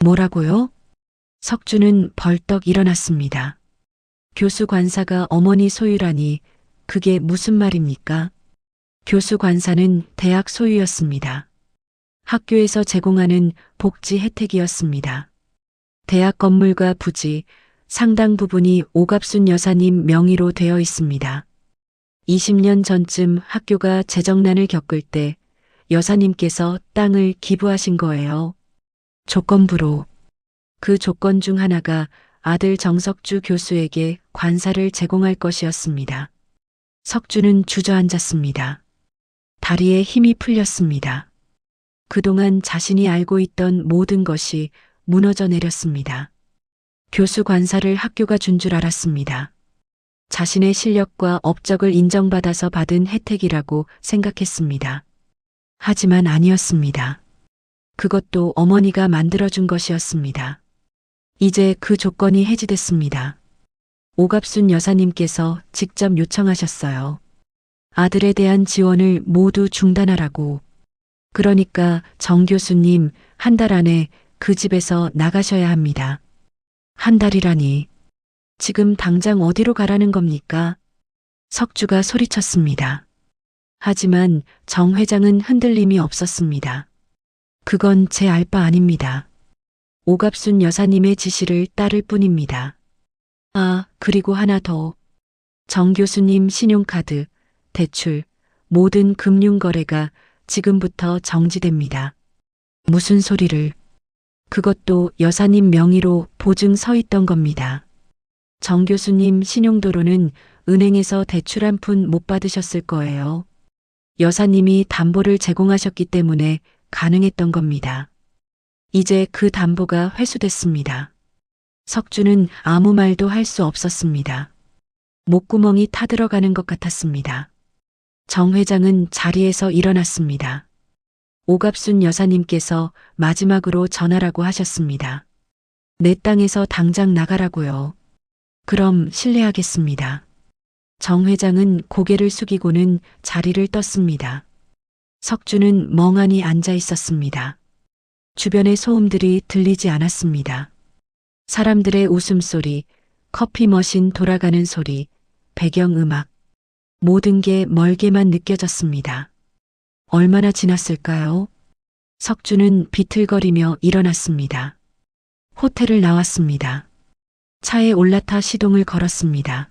뭐라고요? 석주는 벌떡 일어났습니다. 교수 관사가 어머니 소유라니 그게 무슨 말입니까? 교수 관사는 대학 소유였습니다. 학교에서 제공하는 복지 혜택이었습니다. 대학 건물과 부지, 상당 부분이 오갑순 여사님 명의로 되어 있습니다. 20년 전쯤 학교가 재정난을 겪을 때 여사님께서 땅을 기부하신 거예요. 조건부로. 그 조건 중 하나가 아들 정석주 교수에게 관사를 제공할 것이었습니다. 석주는 주저앉았습니다. 다리에 힘이 풀렸습니다. 그동안 자신이 알고 있던 모든 것이 무너져 내렸습니다. 교수 관사를 학교가 준 줄 알았습니다. 자신의 실력과 업적을 인정받아서 받은 혜택이라고 생각했습니다. 하지만 아니었습니다. 그것도 어머니가 만들어준 것이었습니다. 이제 그 조건이 해지됐습니다. 오갑순 여사님께서 직접 요청하셨어요. 아들에 대한 지원을 모두 중단하라고. 그러니까 정 교수님 한 달 안에 그 집에서 나가셔야 합니다. 한 달이라니. 지금 당장 어디로 가라는 겁니까? 석주가 소리쳤습니다. 하지만 정 회장은 흔들림이 없었습니다. 그건 제 알 바 아닙니다. 오갑순 여사님의 지시를 따를 뿐입니다. 아, 그리고 하나 더. 정 교수님 신용카드, 대출, 모든 금융거래가 지금부터 정지됩니다. 무슨 소리를. 그것도 여사님 명의로 보증 서 있던 겁니다. 정 교수님 신용도로는 은행에서 대출 한 푼 못 받으셨을 거예요. 여사님이 담보를 제공하셨기 때문에 가능했던 겁니다. 이제 그 담보가 회수됐습니다. 석주는 아무 말도 할 수 없었습니다. 목구멍이 타들어가는 것 같았습니다. 정 회장은 자리에서 일어났습니다. 오갑순 여사님께서 마지막으로 전하라고 하셨습니다. 내 땅에서 당장 나가라고요. 그럼 실례하겠습니다. 정 회장은 고개를 숙이고는 자리를 떴습니다. 석주는 멍하니 앉아 있었습니다. 주변의 소음들이 들리지 않았습니다. 사람들의 웃음소리, 커피 머신 돌아가는 소리, 배경음악, 모든 게 멀게만 느껴졌습니다. 얼마나 지났을까요? 석주는 비틀거리며 일어났습니다. 호텔을 나왔습니다. 차에 올라타 시동을 걸었습니다.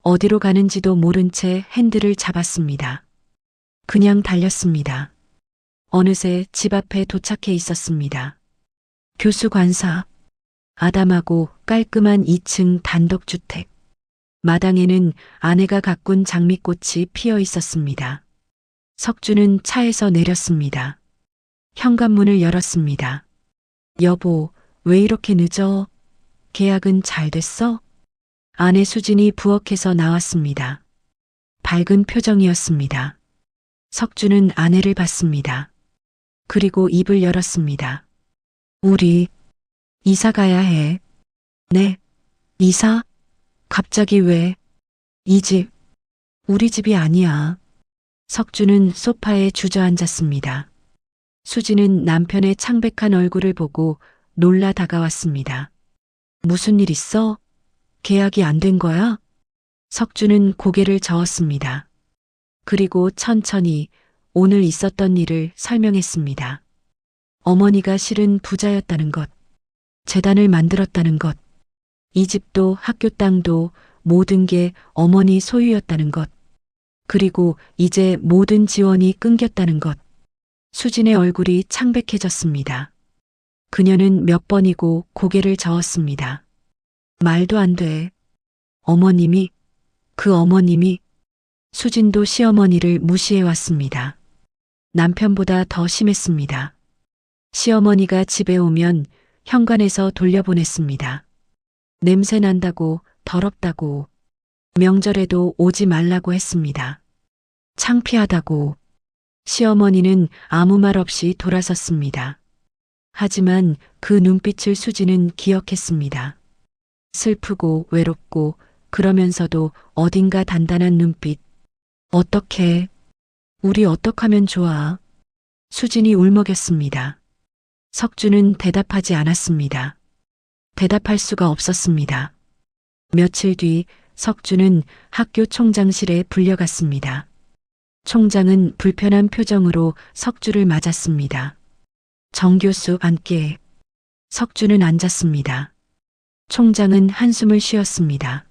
어디로 가는지도 모른 채 핸들을 잡았습니다. 그냥 달렸습니다. 어느새 집 앞에 도착해 있었습니다. 교수 관사. 아담하고 깔끔한 2층 단독주택. 마당에는 아내가 가꾼 장미꽃이 피어 있었습니다. 석주는 차에서 내렸습니다. 현관문을 열었습니다. 여보, 왜 이렇게 늦어? 계약은 잘 됐어? 아내 수진이 부엌에서 나왔습니다. 밝은 표정이었습니다. 석주는 아내를 봤습니다. 그리고 입을 열었습니다. 우리 이사 가야 해. 네. 이사? 갑자기 왜? 이 집. 우리 집이 아니야. 석주는 소파에 주저앉았습니다. 수지는 남편의 창백한 얼굴을 보고 놀라 다가왔습니다. 무슨 일 있어? 계약이 안 된 거야? 석주는 고개를 저었습니다. 그리고 천천히 오늘 있었던 일을 설명했습니다. 어머니가 실은 부자였다는 것, 재단을 만들었다는 것, 이 집도 학교 땅도 모든 게 어머니 소유였다는 것, 그리고 이제 모든 지원이 끊겼다는 것. 수진의 얼굴이 창백해졌습니다. 그녀는 몇 번이고 고개를 저었습니다. 말도 안 돼. 어머님이, 그 어머님이. 수진도 시어머니를 무시해왔습니다. 남편보다 더 심했습니다. 시어머니가 집에 오면 현관에서 돌려보냈습니다. 냄새 난다고, 더럽다고, 명절에도 오지 말라고 했습니다. 창피하다고. 시어머니는 아무 말 없이 돌아섰습니다. 하지만 그 눈빛을 수지는 기억했습니다. 슬프고 외롭고 그러면서도 어딘가 단단한 눈빛. 어떻게, 우리 어떡하면 좋아? 수진이 울먹였습니다. 석주는 대답하지 않았습니다. 대답할 수가 없었습니다. 며칠 뒤 석주는 학교 총장실에 불려갔습니다. 총장은 불편한 표정으로 석주를 맞았습니다. 정 교수 앉게. 석주는 앉았습니다. 총장은 한숨을 쉬었습니다.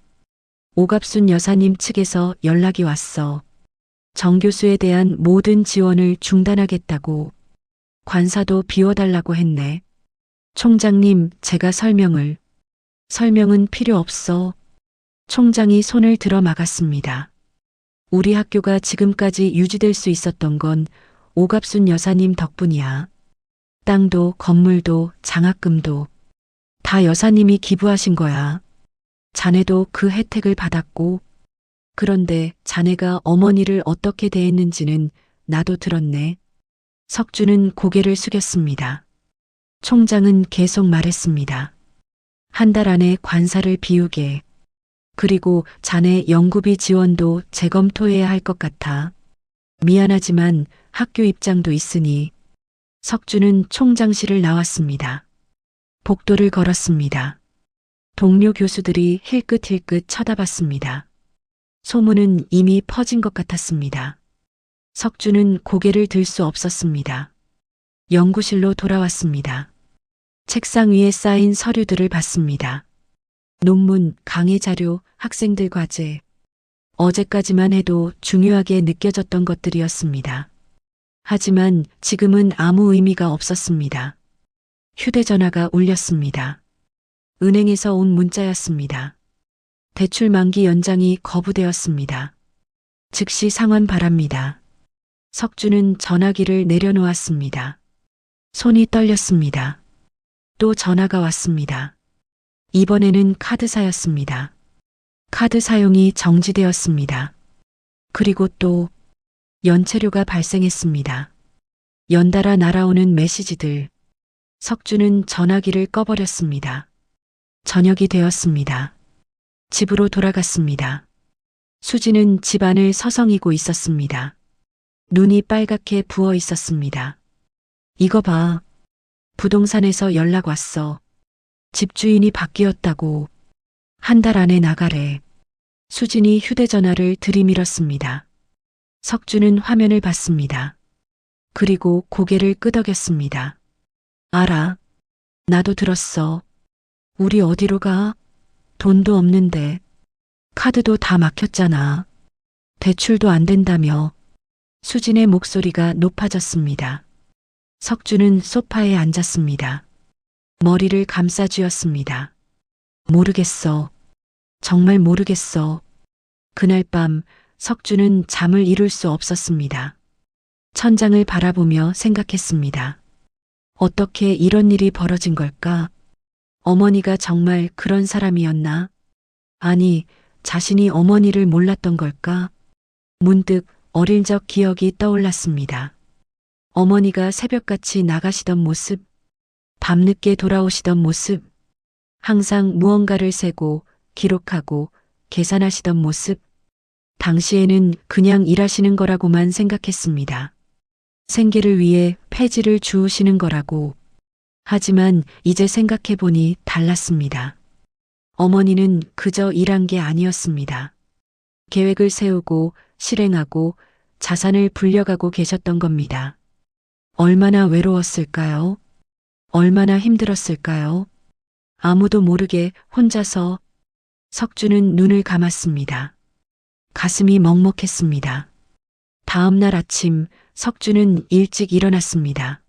오갑순 여사님 측에서 연락이 왔어. 정 교수에 대한 모든 지원을 중단하겠다고. 관사도 비워달라고 했네. 총장님, 제가 설명은 필요 없어. 총장이 손을 들어 막았습니다. 우리 학교가 지금까지 유지될 수 있었던 건 오갑순 여사님 덕분이야. 땅도 건물도 장학금도 다 여사님이 기부하신 거야. 자네도 그 혜택을 받았고, 그런데 자네가 어머니를 어떻게 대했는지는 나도 들었네. 석주는 고개를 숙였습니다. 총장은 계속 말했습니다. 한 달 안에 관사를 비우게. 그리고 자네 연구비 지원도 재검토해야 할 것 같아. 미안하지만 학교 입장도 있으니. 석주는 총장실을 나왔습니다. 복도를 걸었습니다. 동료 교수들이 힐끗힐끗 쳐다봤습니다. 소문은 이미 퍼진 것 같았습니다. 석주는 고개를 들 수 없었습니다. 연구실로 돌아왔습니다. 책상 위에 쌓인 서류들을 봤습니다. 논문, 강의 자료, 학생들 과제. 어제까지만 해도 중요하게 느껴졌던 것들이었습니다. 하지만 지금은 아무 의미가 없었습니다. 휴대전화가 울렸습니다. 은행에서 온 문자였습니다. 대출 만기 연장이 거부되었습니다. 즉시 상환 바랍니다. 석주는 전화기를 내려놓았습니다. 손이 떨렸습니다. 또 전화가 왔습니다. 이번에는 카드사였습니다. 카드 사용이 정지되었습니다. 그리고 또 연체료가 발생했습니다. 연달아 날아오는 메시지들. 석주는 전화기를 꺼버렸습니다. 저녁이 되었습니다. 집으로 돌아갔습니다. 수지는 집 안을 서성이고 있었습니다. 눈이 빨갛게 부어 있었습니다. 이거 봐. 부동산에서 연락 왔어. 집주인이 바뀌었다고. 한 달 안에 나가래. 수진이 휴대전화를 들이밀었습니다. 석주는 화면을 봤습니다. 그리고 고개를 끄덕였습니다. 알아. 나도 들었어. 우리 어디로 가? 돈도 없는데. 카드도 다 막혔잖아. 대출도 안 된다며. 수진의 목소리가 높아졌습니다. 석주는 소파에 앉았습니다. 머리를 감싸쥐었습니다. 모르겠어. 정말 모르겠어. 그날 밤 석주는 잠을 이룰 수 없었습니다. 천장을 바라보며 생각했습니다. 어떻게 이런 일이 벌어진 걸까? 어머니가 정말 그런 사람이었나? 아니, 자신이 어머니를 몰랐던 걸까? 문득 어릴 적 기억이 떠올랐습니다. 어머니가 새벽같이 나가시던 모습, 밤늦게 돌아오시던 모습, 항상 무언가를 세고 기록하고 계산하시던 모습. 당시에는 그냥 일하시는 거라고만 생각했습니다. 생계를 위해 폐지를 주우시는 거라고. 하지만 이제 생각해보니 달랐습니다. 어머니는 그저 일한 게 아니었습니다. 계획을 세우고 실행하고 자산을 불려가고 계셨던 겁니다. 얼마나 외로웠을까요? 얼마나 힘들었을까요? 아무도 모르게 혼자서. 석주는 눈을 감았습니다. 가슴이 먹먹했습니다. 다음 날 아침 석주는 일찍 일어났습니다.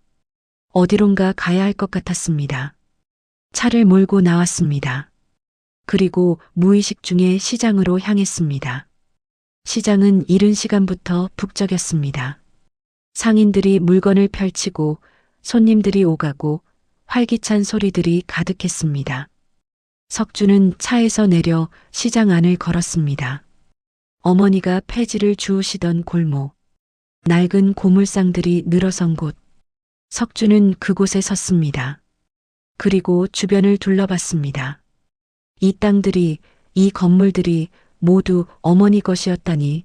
어디론가 가야 할 것 같았습니다. 차를 몰고 나왔습니다. 그리고 무의식 중에 시장으로 향했습니다. 시장은 이른 시간부터 북적였습니다. 상인들이 물건을 펼치고 손님들이 오가고 활기찬 소리들이 가득했습니다. 석주는 차에서 내려 시장 안을 걸었습니다. 어머니가 폐지를 주우시던 골목, 낡은 고물상들이 늘어선 곳. 석주는 그곳에 섰습니다. 그리고 주변을 둘러봤습니다. 이 땅들이 이 건물들이 모두 어머니 것이었다니.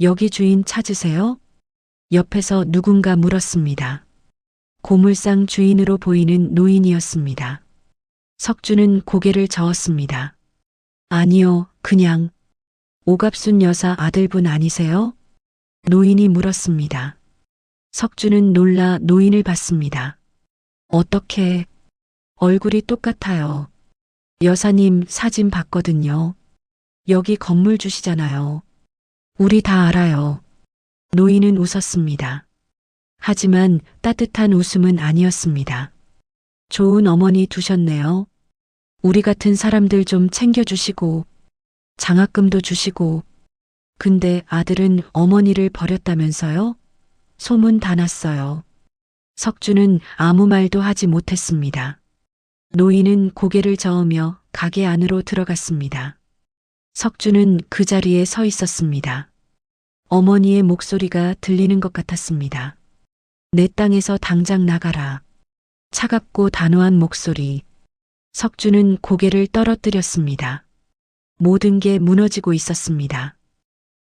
여기 주인 찾으세요? 옆에서 누군가 물었습니다. 고물상 주인으로 보이는 노인이었습니다. 석주는 고개를 저었습니다. 아니요, 그냥. 오갑순 여사 아들분 아니세요? 노인이 물었습니다. 석주는 놀라 노인을 봤습니다. 어떻게? 얼굴이 똑같아요. 여사님 사진 봤거든요. 여기 건물 주시잖아요. 우리 다 알아요. 노인은 웃었습니다. 하지만 따뜻한 웃음은 아니었습니다. 좋은 어머니 두셨네요. 우리 같은 사람들 좀 챙겨주시고, 장학금도 주시고. 근데 아들은 어머니를 버렸다면서요? 소문 다 났어요. 석주는 아무 말도 하지 못했습니다. 노인은 고개를 저으며 가게 안으로 들어갔습니다. 석주는 그 자리에 서 있었습니다. 어머니의 목소리가 들리는 것 같았습니다. 내 땅에서 당장 나가라. 차갑고 단호한 목소리. 석주는 고개를 떨어뜨렸습니다. 모든 게 무너지고 있었습니다.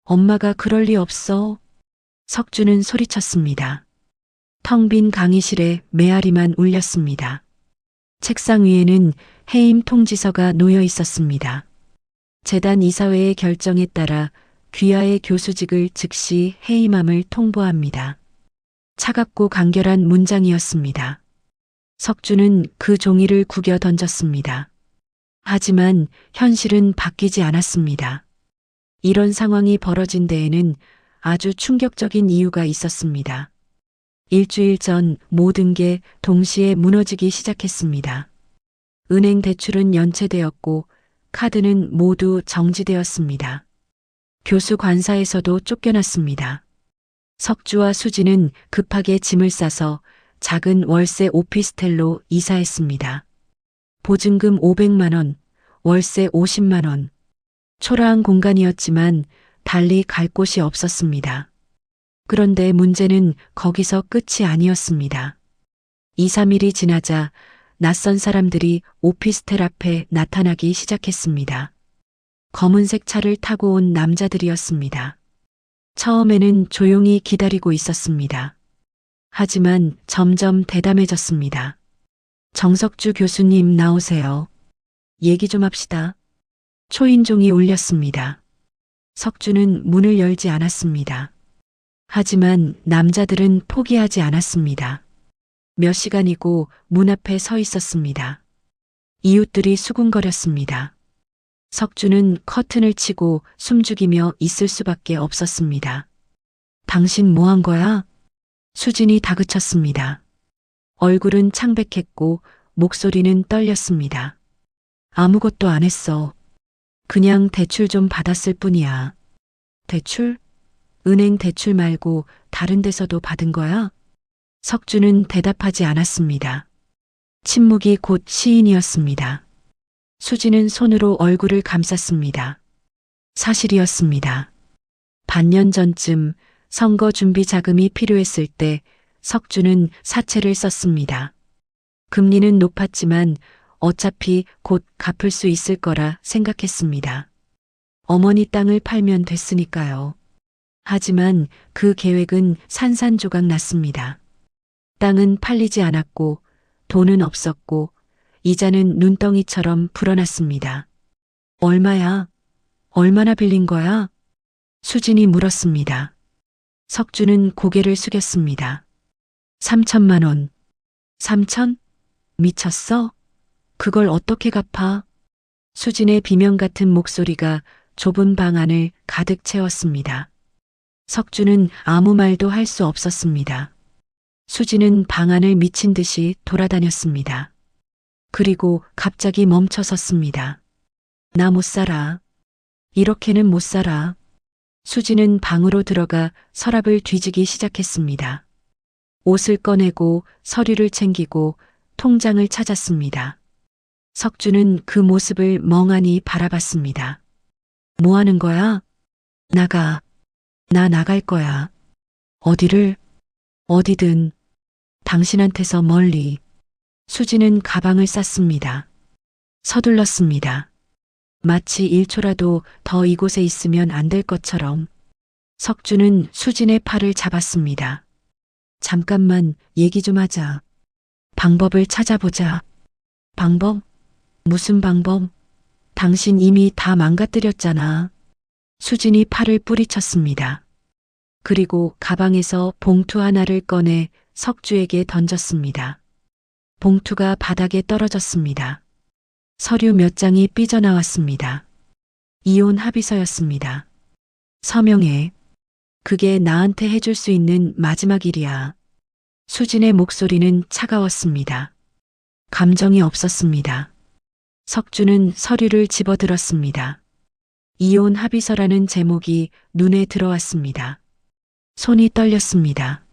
엄마가 그럴 리 없어. 석주는 소리쳤습니다. 텅 빈 강의실에 메아리만 울렸습니다. 책상 위에는 해임 통지서가 놓여 있었습니다. 재단 이사회의 결정에 따라 귀하의 교수직을 즉시 해임함을 통보합니다. 차갑고 간결한 문장이었습니다. 석주는 그 종이를 구겨 던졌습니다. 하지만 현실은 바뀌지 않았습니다. 이런 상황이 벌어진 데에는 아주 충격적인 이유가 있었습니다. 일주일 전 모든 게 동시에 무너지기 시작했습니다. 은행 대출은 연체되었고 카드는 모두 정지되었습니다. 교수 관사에서도 쫓겨났습니다. 석주와 수지는 급하게 짐을 싸서 작은 월세 오피스텔로 이사했습니다. 보증금 500만 원, 월세 50만 원. 초라한 공간이었지만 달리 갈 곳이 없었습니다. 그런데 문제는 거기서 끝이 아니었습니다. 2, 3일이 지나자 낯선 사람들이 오피스텔 앞에 나타나기 시작했습니다. 검은색 차를 타고 온 남자들이었습니다. 처음에는 조용히 기다리고 있었습니다. 하지만 점점 대담해졌습니다. 정석주 교수님 나오세요. 얘기 좀 합시다. 초인종이 울렸습니다. 석주는 문을 열지 않았습니다. 하지만 남자들은 포기하지 않았습니다. 몇 시간이고 문 앞에 서 있었습니다. 이웃들이 수군거렸습니다. 석주는 커튼을 치고 숨죽이며 있을 수밖에 없었습니다. 당신 뭐 한 거야? 수진이 다그쳤습니다. 얼굴은 창백했고 목소리는 떨렸습니다. 아무것도 안 했어. 그냥 대출 좀 받았을 뿐이야. 대출? 은행 대출 말고 다른 데서도 받은 거야? 석주는 대답하지 않았습니다. 침묵이 곧 시인이었습니다. 수지는 손으로 얼굴을 감쌌습니다. 사실이었습니다. 반년 전쯤 선거 준비 자금이 필요했을 때 석주는 사채를 썼습니다. 금리는 높았지만 어차피 곧 갚을 수 있을 거라 생각했습니다. 어머니 땅을 팔면 됐으니까요. 하지만 그 계획은 산산조각 났습니다. 땅은 팔리지 않았고 돈은 없었고 이자는 눈덩이처럼 불어났습니다. 얼마야? 얼마나 빌린 거야? 수진이 물었습니다. 석주는 고개를 숙였습니다. 3천만 원. 3천? 미쳤어? 그걸 어떻게 갚아? 수진의 비명 같은 목소리가 좁은 방 안을 가득 채웠습니다. 석주는 아무 말도 할 수 없었습니다. 수진은 방 안을 미친 듯이 돌아다녔습니다. 그리고 갑자기 멈춰 섰습니다. 나 못 살아. 이렇게는 못 살아. 수진은 방으로 들어가 서랍을 뒤지기 시작했습니다. 옷을 꺼내고 서류를 챙기고 통장을 찾았습니다. 석주는 그 모습을 멍하니 바라봤습니다. 뭐 하는 거야? 나가. 나 나갈 거야. 어디를? 어디든. 당신한테서 멀리. 수지는 가방을 쌌습니다. 서둘렀습니다. 마치 1초라도 더 이곳에 있으면 안 될 것처럼. 석주는 수진의 팔을 잡았습니다. 잠깐만 얘기 좀 하자. 방법을 찾아보자. 방법? 무슨 방법? 당신 이미 다 망가뜨렸잖아. 수진이 팔을 뿌리쳤습니다. 그리고 가방에서 봉투 하나를 꺼내 석주에게 던졌습니다. 봉투가 바닥에 떨어졌습니다. 서류 몇 장이 삐져나왔습니다. 이혼 합의서였습니다. 서명해. 그게 나한테 해줄 수 있는 마지막 일이야. 수진의 목소리는 차가웠습니다. 감정이 없었습니다. 석주는 서류를 집어들었습니다. 이혼 합의서라는 제목이 눈에 들어왔습니다. 손이 떨렸습니다.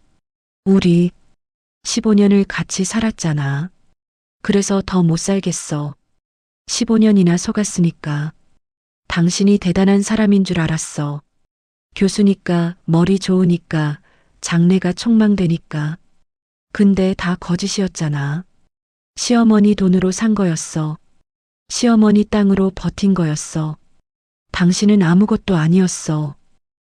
우리 15년을 같이 살았잖아. 그래서 더 못 살겠어. 15년이나 속았으니까. 당신이 대단한 사람인 줄 알았어. 교수니까, 머리 좋으니까, 장래가 촉망되니까. 근데 다 거짓이었잖아. 시어머니 돈으로 산 거였어. 시어머니 땅으로 버틴 거였어. 당신은 아무것도 아니었어.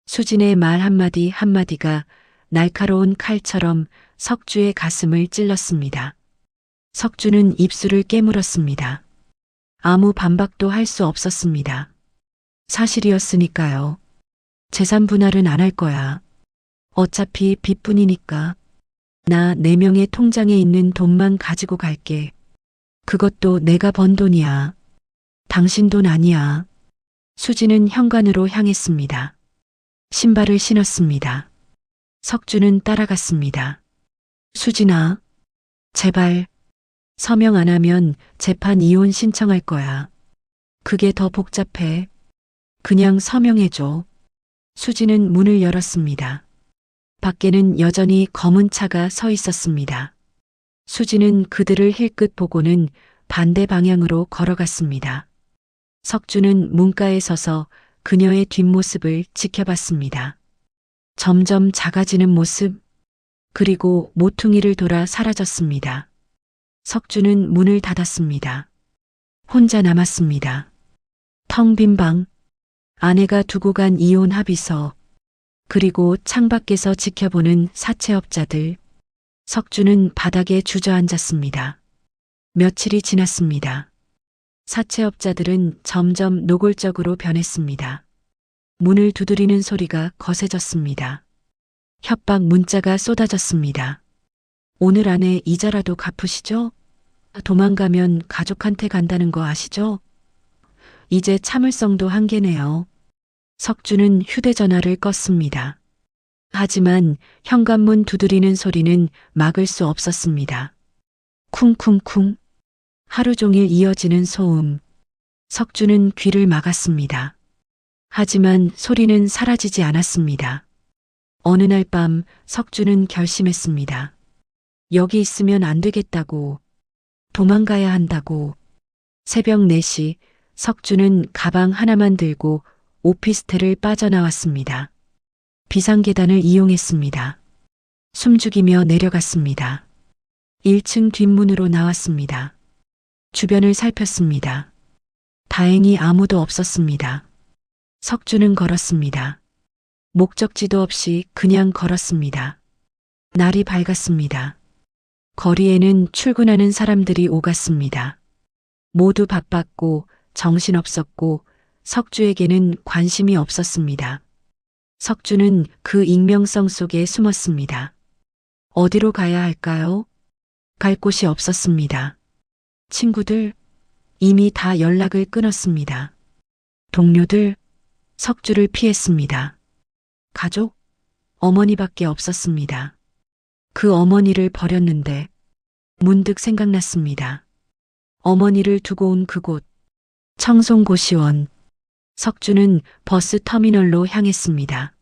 수진의 말 한마디 한마디가 날카로운 칼처럼 석주의 가슴을 찔렀습니다. 석주는 입술을 깨물었습니다. 아무 반박도 할 수 없었습니다. 사실이었으니까요. 재산 분할은 안 할 거야. 어차피 빚뿐이니까. 나 4명의 통장에 있는 돈만 가지고 갈게. 그것도 내가 번 돈이야. 당신 돈 아니야. 수지는 현관으로 향했습니다. 신발을 신었습니다. 석주는 따라갔습니다. 수진아, 제발. 서명 안 하면 재판 이혼 신청할 거야. 그게 더 복잡해. 그냥 서명해줘. 수진은 문을 열었습니다. 밖에는 여전히 검은 차가 서 있었습니다. 수진은 그들을 힐끗 보고는 반대 방향으로 걸어갔습니다. 석주는 문가에 서서 그녀의 뒷모습을 지켜봤습니다. 점점 작아지는 모습, 그리고 모퉁이를 돌아 사라졌습니다. 석주는 문을 닫았습니다. 혼자 남았습니다. 텅 빈 방, 아내가 두고 간 이혼 합의서, 그리고 창밖에서 지켜보는 사채업자들. 석주는 바닥에 주저앉았습니다. 며칠이 지났습니다. 사채업자들은 점점 노골적으로 변했습니다. 문을 두드리는 소리가 거세졌습니다. 협박 문자가 쏟아졌습니다. 오늘 안에 이자라도 갚으시죠? 도망가면 가족한테 간다는 거 아시죠? 이제 참을성도 한계네요. 석주는 휴대전화를 껐습니다. 하지만 현관문 두드리는 소리는 막을 수 없었습니다. 쿵쿵쿵. 하루 종일 이어지는 소음. 석주는 귀를 막았습니다. 하지만 소리는 사라지지 않았습니다. 어느 날 밤 석주는 결심했습니다. 여기 있으면 안 되겠다고. 도망가야 한다고. 새벽 4시 석주는 가방 하나만 들고 오피스텔을 빠져나왔습니다. 비상계단을 이용했습니다. 숨죽이며 내려갔습니다. 1층 뒷문으로 나왔습니다. 주변을 살폈습니다. 다행히 아무도 없었습니다. 석주는 걸었습니다. 목적지도 없이 그냥 걸었습니다. 날이 밝았습니다. 거리에는 출근하는 사람들이 오갔습니다. 모두 바빴고 정신없었고 석주에게는 관심이 없었습니다. 석주는 그 익명성 속에 숨었습니다. 어디로 가야 할까요? 갈 곳이 없었습니다. 친구들, 이미 다 연락을 끊었습니다. 동료들, 석주를 피했습니다. 가족, 어머니밖에 없었습니다. 그 어머니를 버렸는데 문득 생각났습니다. 어머니를 두고 온 그곳, 청송고시원. 석주는 버스 터미널로 향했습니다.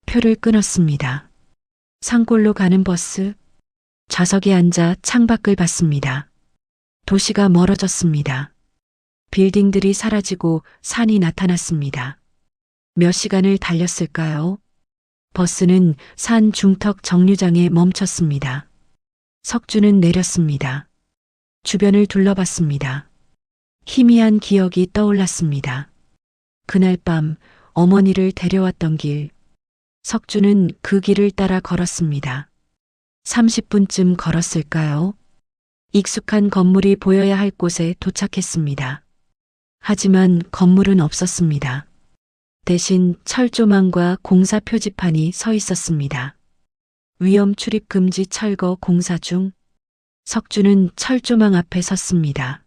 표를 끊었습니다. 산골로 가는 버스. 좌석에 앉아 창밖을 봤습니다. 도시가 멀어졌습니다. 빌딩들이 사라지고 산이 나타났습니다. 몇 시간을 달렸을까요? 버스는 산 중턱 정류장에 멈췄습니다. 석주는 내렸습니다. 주변을 둘러봤습니다. 희미한 기억이 떠올랐습니다. 그날 밤 어머니를 데려왔던 길. 석주는 그 길을 따라 걸었습니다. 30분쯤 걸었을까요? 익숙한 건물이 보여야 할 곳에 도착했습니다. 하지만 건물은 없었습니다. 대신 철조망과 공사 표지판이 서 있었습니다. 위험 출입 금지 철거 공사 중. 석주는 철조망 앞에 섰습니다.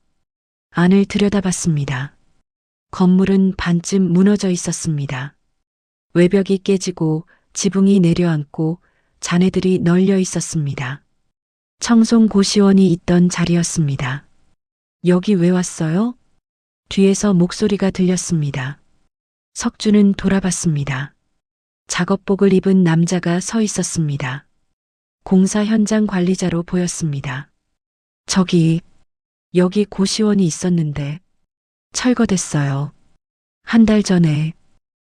안을 들여다봤습니다. 건물은 반쯤 무너져 있었습니다. 외벽이 깨지고 지붕이 내려앉고 잔해들이 널려 있었습니다. 청송고시원이 있던 자리였습니다. 여기 왜 왔어요? 뒤에서 목소리가 들렸습니다. 석주는 돌아봤습니다. 작업복을 입은 남자가 서 있었습니다. 공사 현장 관리자로 보였습니다. 여기 고시원이 있었는데 철거됐어요. 한 달 전에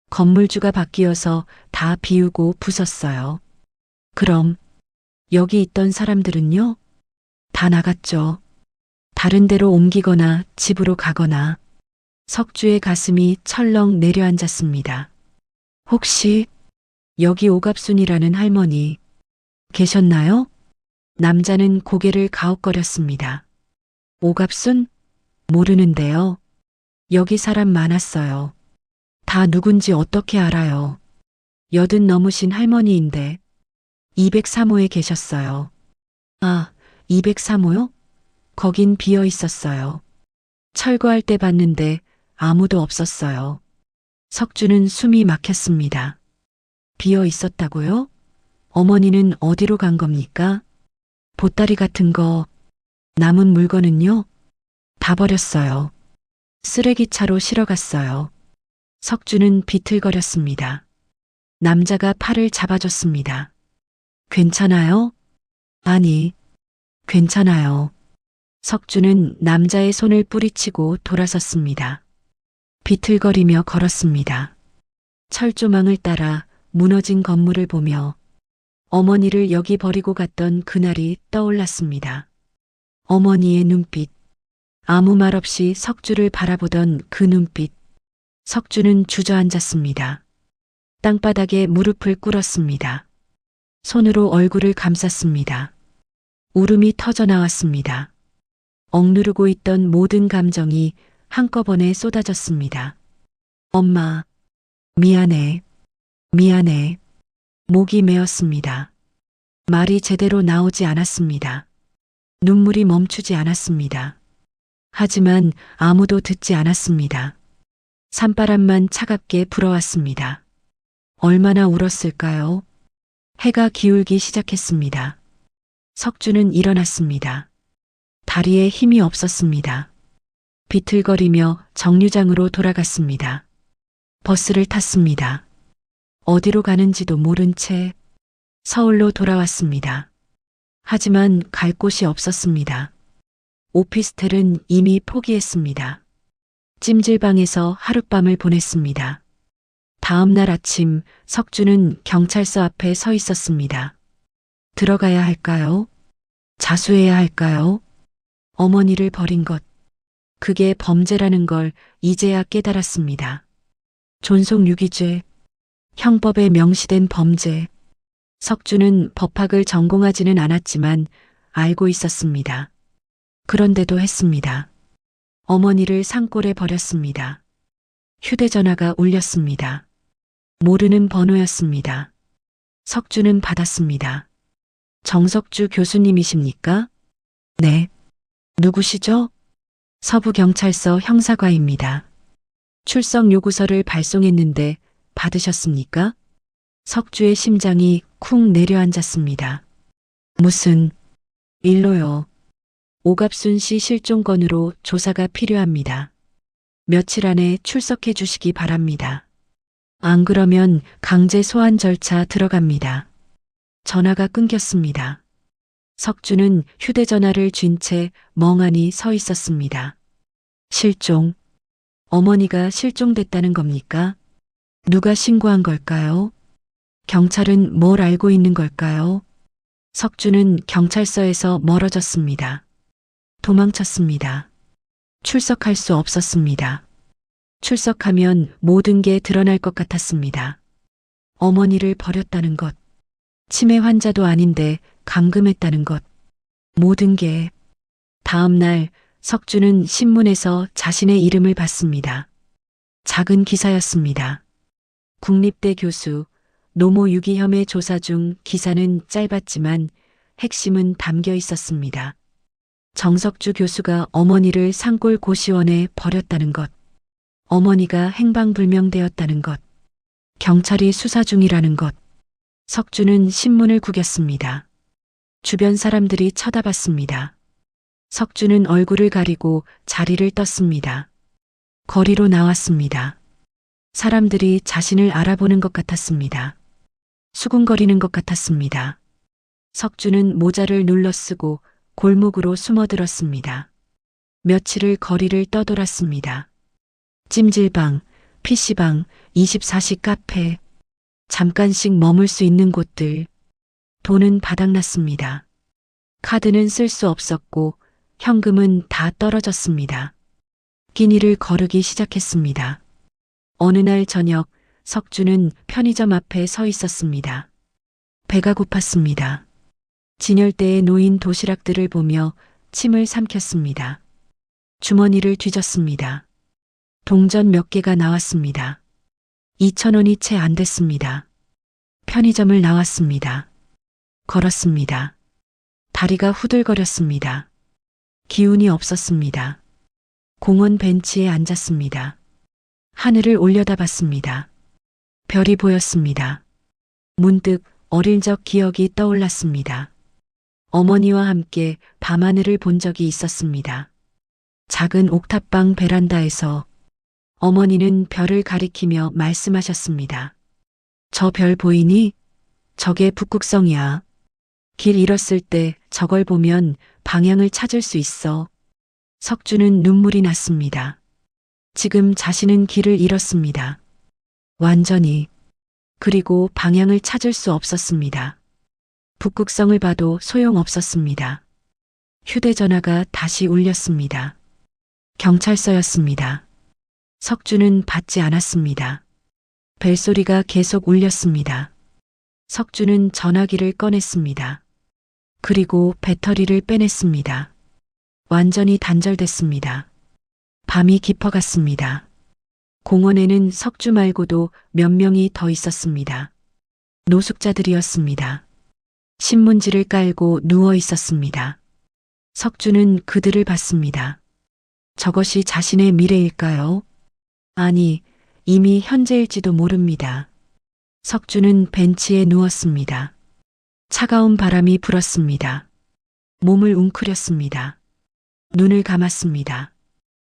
건물주가 바뀌어서 다 비우고 부쉈어요. 그럼 여기 있던 사람들은요? 다 나갔죠. 다른 데로 옮기거나 집으로 가거나. 석주의 가슴이 철렁 내려앉았습니다. 혹시 여기 오갑순이라는 할머니 계셨나요? 남자는 고개를 가웃거렸습니다. 오갑순? 모르는데요. 여기 사람 많았어요. 다 누군지 어떻게 알아요? 80 넘으신 할머니인데 203호에 계셨어요. 아, 203호요? 거긴 비어 있었어요. 철거할 때 봤는데 아무도 없었어요. 석주는 숨이 막혔습니다. 비어 있었다고요? 어머니는 어디로 간 겁니까? 보따리 같은 거, 남은 물건은요? 다 버렸어요. 쓰레기차로 실어갔어요. 석주는 비틀거렸습니다. 남자가 팔을 잡아줬습니다. 괜찮아요? 아니, 괜찮아요. 석주는 남자의 손을 뿌리치고 돌아섰습니다. 비틀거리며 걸었습니다. 철조망을 따라 무너진 건물을 보며 어머니를 여기 버리고 갔던 그날이 떠올랐습니다. 어머니의 눈빛, 아무 말 없이 석주를 바라보던 그 눈빛. 석주는 주저앉았습니다. 땅바닥에 무릎을 꿇었습니다. 손으로 얼굴을 감쌌습니다. 울음이 터져 나왔습니다. 억누르고 있던 모든 감정이 한꺼번에 쏟아졌습니다. 엄마, 미안해, 미안해. 목이 메었습니다. 말이 제대로 나오지 않았습니다. 눈물이 멈추지 않았습니다. 하지만 아무도 듣지 않았습니다. 산바람만 차갑게 불어왔습니다. 얼마나 울었을까요? 해가 기울기 시작했습니다. 석주는 일어났습니다. 다리에 힘이 없었습니다. 비틀거리며 정류장으로 돌아갔습니다. 버스를 탔습니다. 어디로 가는지도 모른 채 서울로 돌아왔습니다. 하지만 갈 곳이 없었습니다. 오피스텔은 이미 포기했습니다. 찜질방에서 하룻밤을 보냈습니다. 다음 날 아침 석주는 경찰서 앞에 서 있었습니다. 들어가야 할까요? 자수해야 할까요? 어머니를 버린 것. 그게 범죄라는 걸 이제야 깨달았습니다. 존속유기죄, 형법에 명시된 범죄. 석주는 법학을 전공하지는 않았지만 알고 있었습니다. 그런데도 했습니다. 어머니를 산골에 버렸습니다. 휴대전화가 울렸습니다. 모르는 번호였습니다. 석주는 받았습니다. 정석주 교수님이십니까? 네. 누구시죠? 서부경찰서 형사과입니다. 출석 요구서를 발송했는데 받으셨습니까? 석주의 심장이 쿵 내려앉았습니다. 무슨 일로요? 오갑순 씨 실종 건으로 조사가 필요합니다. 며칠 안에 출석해 주시기 바랍니다. 안 그러면 강제 소환 절차 들어갑니다. 전화가 끊겼습니다. 석주는 휴대전화를 쥔 채 멍하니 서 있었습니다. 실종. 어머니가 실종됐다는 겁니까? 누가 신고한 걸까요? 경찰은 뭘 알고 있는 걸까요? 석주는 경찰서에서 멀어졌습니다. 도망쳤습니다. 출석할 수 없었습니다. 출석하면 모든 게 드러날 것 같았습니다. 어머니를 버렸다는 것, 치매 환자도 아닌데 감금했다는 것, 모든 게. 다음 날 석주는 신문에서 자신의 이름을 봤습니다. 작은 기사였습니다. 국립대 교수, 노모 유기혐의 조사 중 기사는 짧았지만 핵심은 담겨 있었습니다. 정석주 교수가 어머니를 산골 고시원에 버렸다는 것, 어머니가 행방불명되었다는 것, 경찰이 수사 중이라는 것. 석주는 신문을 구겼습니다. 주변 사람들이 쳐다봤습니다. 석주는 얼굴을 가리고 자리를 떴습니다. 거리로 나왔습니다. 사람들이 자신을 알아보는 것 같았습니다. 수군거리는 것 같았습니다. 석주는 모자를 눌러 쓰고 골목으로 숨어들었습니다. 며칠을 거리를 떠돌았습니다. 찜질방, PC방, 24시 카페, 잠깐씩 머물 수 있는 곳들. 돈은 바닥났습니다. 카드는 쓸 수 없었고 현금은 다 떨어졌습니다. 끼니를 거르기 시작했습니다. 어느 날 저녁 석주는 편의점 앞에 서 있었습니다. 배가 고팠습니다. 진열대에 놓인 도시락들을 보며 침을 삼켰습니다. 주머니를 뒤졌습니다. 동전 몇 개가 나왔습니다. 2,000원이 채 안 됐습니다. 편의점을 나왔습니다. 걸었습니다. 다리가 후들거렸습니다. 기운이 없었습니다. 공원 벤치에 앉았습니다. 하늘을 올려다봤습니다. 별이 보였습니다. 문득 어릴 적 기억이 떠올랐습니다. 어머니와 함께 밤하늘을 본 적이 있었습니다. 작은 옥탑방 베란다에서 어머니는 별을 가리키며 말씀하셨습니다. 저 별 보이니? 저게 북극성이야. 길 잃었을 때 저걸 보면 방향을 찾을 수 있어. 석주는 눈물이 났습니다. 지금 자신은 길을 잃었습니다. 완전히. 그리고 방향을 찾을 수 없었습니다. 북극성을 봐도 소용없었습니다. 휴대전화가 다시 울렸습니다. 경찰서였습니다. 석주는 받지 않았습니다. 벨소리가 계속 울렸습니다. 석주는 전화기를 꺼냈습니다. 그리고 배터리를 빼냈습니다. 완전히 단절됐습니다. 밤이 깊어갔습니다. 공원에는 석주 말고도 몇 명이 더 있었습니다. 노숙자들이었습니다. 신문지를 깔고 누워 있었습니다. 석주는 그들을 봤습니다. 저것이 자신의 미래일까요? 아니, 이미 현재일지도 모릅니다. 석주는 벤치에 누웠습니다. 차가운 바람이 불었습니다. 몸을 웅크렸습니다. 눈을 감았습니다.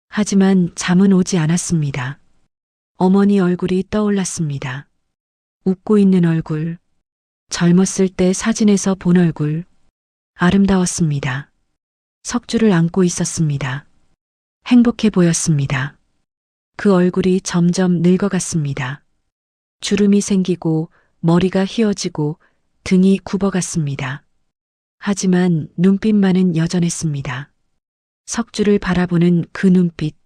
하지만 잠은 오지 않았습니다. 어머니 얼굴이 떠올랐습니다. 웃고 있는 얼굴, 젊었을 때 사진에서 본 얼굴, 아름다웠습니다. 석주를 안고 있었습니다. 행복해 보였습니다. 그 얼굴이 점점 늙어갔습니다. 주름이 생기고 머리가 휘어지고 등이 굽어갔습니다. 하지만 눈빛만은 여전했습니다. 석주를 바라보는 그 눈빛,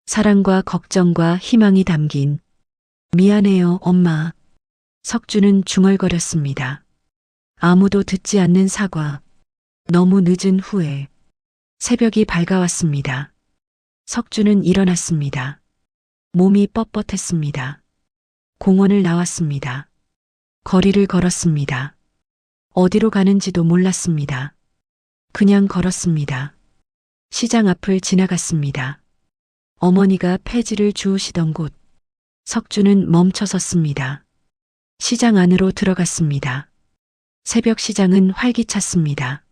사랑과 걱정과 희망이 담긴. 미안해요, 엄마. 석주는 중얼거렸습니다. 아무도 듣지 않는 사과. 너무 늦은 후회. 새벽이 밝아왔습니다. 석주는 일어났습니다. 몸이 뻣뻣했습니다. 공원을 나왔습니다. 거리를 걸었습니다. 어디로 가는지도 몰랐습니다. 그냥 걸었습니다. 시장 앞을 지나갔습니다. 어머니가 폐지를 주우시던 곳. 석주는 멈춰섰습니다. 시장 안으로 들어갔습니다. 새벽 시장은 활기찼습니다.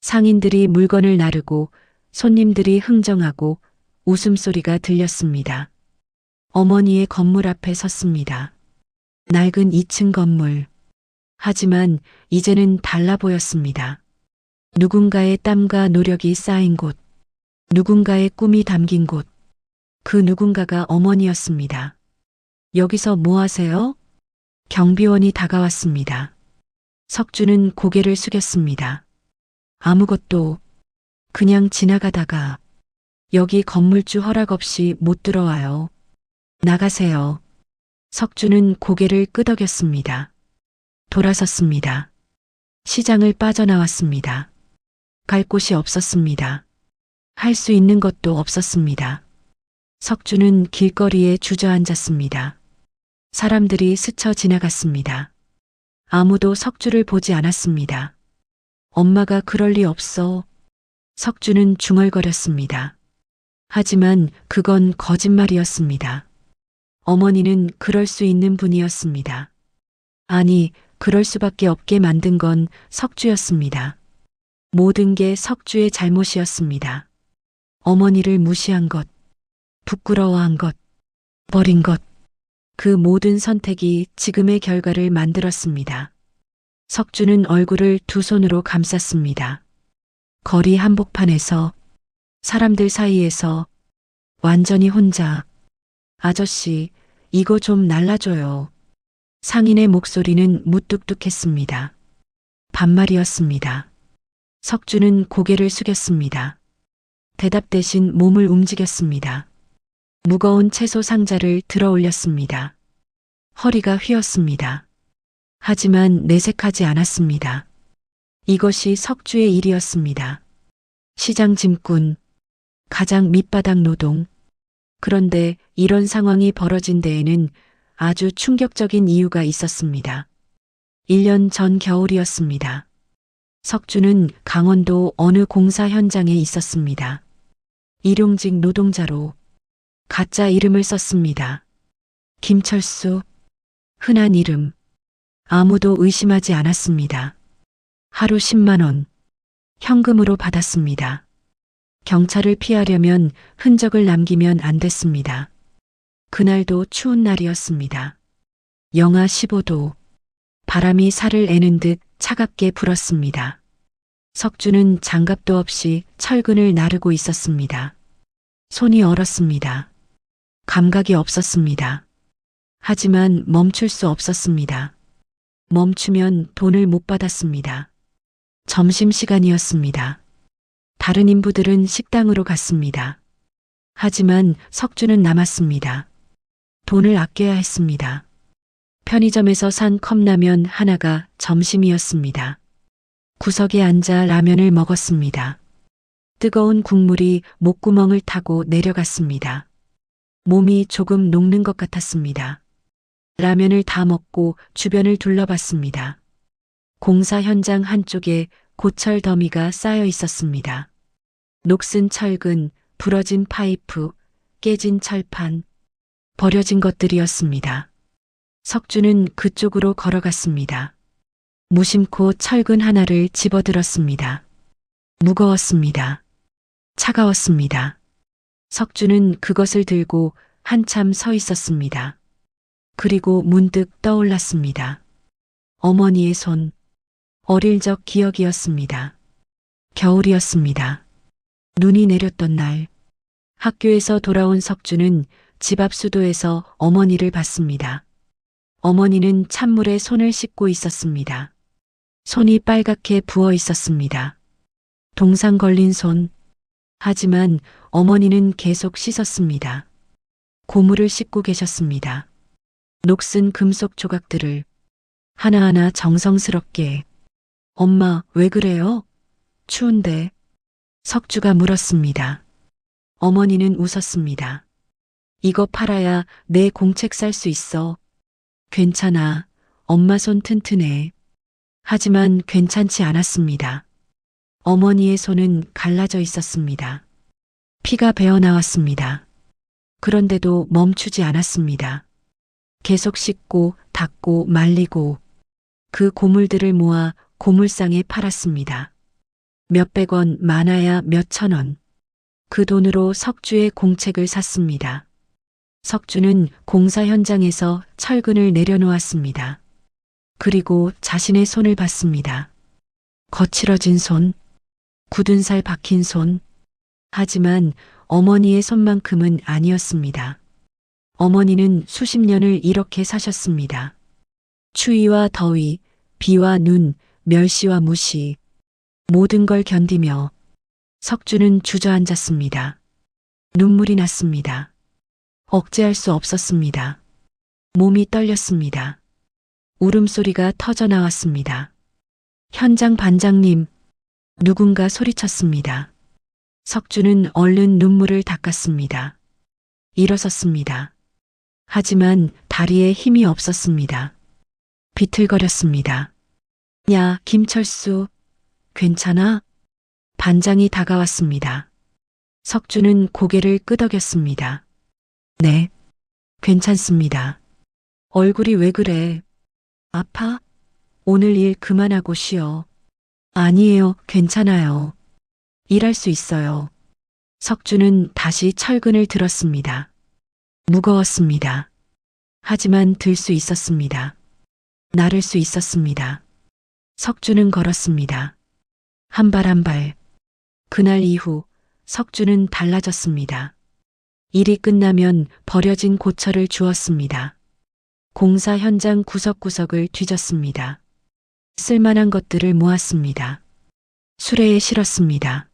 상인들이 물건을 나르고 손님들이 흥정하고 웃음소리가 들렸습니다. 어머니의 건물 앞에 섰습니다. 낡은 2층 건물. 하지만 이제는 달라 보였습니다. 누군가의 땀과 노력이 쌓인 곳. 누군가의 꿈이 담긴 곳. 그 누군가가 어머니였습니다. 여기서 뭐 하세요? 경비원이 다가왔습니다. 석주는 고개를 숙였습니다. 아무것도. 그냥 지나가다가. 여기 건물주 허락 없이 못 들어와요. 나가세요. 석주는 고개를 끄덕였습니다. 돌아섰습니다. 시장을 빠져나왔습니다. 갈 곳이 없었습니다. 할 수 있는 것도 없었습니다. 석주는 길거리에 주저앉았습니다. 사람들이 스쳐 지나갔습니다. 아무도 석주를 보지 않았습니다. 엄마가 그럴 리 없어. 석주는 중얼거렸습니다. 하지만 그건 거짓말이었습니다. 어머니는 그럴 수 있는 분이었습니다. 아니, 그럴 수밖에 없게 만든 건 석주였습니다. 모든 게 석주의 잘못이었습니다. 어머니를 무시한 것, 부끄러워한 것, 버린 것, 그 모든 선택이 지금의 결과를 만들었습니다. 석주는 얼굴을 두 손으로 감쌌습니다. 거리 한복판에서, 사람들 사이에서, 완전히 혼자. 아저씨, 이거 좀 날라줘요. 상인의 목소리는 무뚝뚝했습니다. 반말이었습니다. 석주는 고개를 숙였습니다. 대답 대신 몸을 움직였습니다. 무거운 채소 상자를 들어 올렸습니다. 허리가 휘었습니다. 하지만 내색하지 않았습니다. 이것이 석주의 일이었습니다. 시장 짐꾼, 가장 밑바닥 노동. 그런데 이런 상황이 벌어진 데에는 아주 충격적인 이유가 있었습니다. 1년 전 겨울이었습니다. 석주는 강원도 어느 공사 현장에 있었습니다. 일용직 노동자로 가짜 이름을 썼습니다. 김철수. 흔한 이름. 아무도 의심하지 않았습니다. 하루 10만 원. 현금으로 받았습니다. 경찰을 피하려면 흔적을 남기면 안 됐습니다. 그날도 추운 날이었습니다. 영하 15도. 바람이 살을 애는 듯 차갑게 불었습니다. 석주는 장갑도 없이 철근을 나르고 있었습니다. 손이 얼었습니다. 감각이 없었습니다. 하지만 멈출 수 없었습니다. 멈추면 돈을 못 받았습니다. 점심시간이었습니다. 다른 인부들은 식당으로 갔습니다. 하지만 석주는 남았습니다. 돈을 아껴야 했습니다. 편의점에서 산 컵라면 하나가 점심이었습니다. 구석에 앉아 라면을 먹었습니다. 뜨거운 국물이 목구멍을 타고 내려갔습니다. 몸이 조금 녹는 것 같았습니다. 라면을 다 먹고 주변을 둘러봤습니다. 공사 현장 한쪽에 고철 더미가 쌓여 있었습니다. 녹슨 철근, 부러진 파이프, 깨진 철판, 버려진 것들이었습니다. 석주는 그쪽으로 걸어갔습니다. 무심코 철근 하나를 집어들었습니다. 무거웠습니다. 차가웠습니다. 석주는 그것을 들고 한참 서 있었습니다. 그리고 문득 떠올랐습니다. 어머니의 손. 어릴 적 기억이었습니다. 겨울이었습니다. 눈이 내렸던 날. 학교에서 돌아온 석주는 집 앞 수도에서 어머니를 봤습니다. 어머니는 찬물에 손을 씻고 있었습니다. 손이 빨갛게 부어 있었습니다. 동상 걸린 손. 하지만 어머니는 계속 씻었습니다. 고무를 씻고 계셨습니다. 녹슨 금속 조각들을 하나하나 정성스럽게. 엄마, 왜 그래요? 추운데. 석주가 물었습니다. 어머니는 웃었습니다. 이거 팔아야 내 공책 살 수 있어. 괜찮아. 엄마 손 튼튼해. 하지만 괜찮지 않았습니다. 어머니의 손은 갈라져 있었습니다. 피가 배어 나왔습니다. 그런데도 멈추지 않았습니다. 계속 씻고 닦고 말리고 그 고물들을 모아 고물상에 팔았습니다. 몇백 원, 많아야 몇천 원. 그 돈으로 석주의 공책을 샀습니다. 석주는 공사 현장에서 철근을 내려놓았습니다. 그리고 자신의 손을 봤습니다. 거칠어진 손, 굳은 살 박힌 손. 하지만 어머니의 손만큼은 아니었습니다. 어머니는 수십 년을 이렇게 사셨습니다. 추위와 더위, 비와 눈, 멸시와 무시. 모든 걸 견디며 석주는 주저앉았습니다. 눈물이 났습니다. 억제할 수 없었습니다. 몸이 떨렸습니다. 울음소리가 터져 나왔습니다. 현장 반장님, 누군가 소리쳤습니다. 석주는 얼른 눈물을 닦았습니다. 일어섰습니다. 하지만 다리에 힘이 없었습니다. 비틀거렸습니다. 야, 김철수, 괜찮아? 반장이 다가왔습니다. 석주는 고개를 끄덕였습니다. 네, 괜찮습니다. 얼굴이 왜 그래? 아파? 오늘 일 그만하고 쉬어. 아니에요, 괜찮아요. 일할 수 있어요. 석주는 다시 철근을 들었습니다. 무거웠습니다. 하지만 들 수 있었습니다. 나를 수 있었습니다. 석주는 걸었습니다. 한 발 한 발. 그날 이후 석주는 달라졌습니다. 일이 끝나면 버려진 고철을 주웠습니다. 공사 현장 구석구석을 뒤졌습니다. 쓸만한 것들을 모았습니다. 수레에 실었습니다.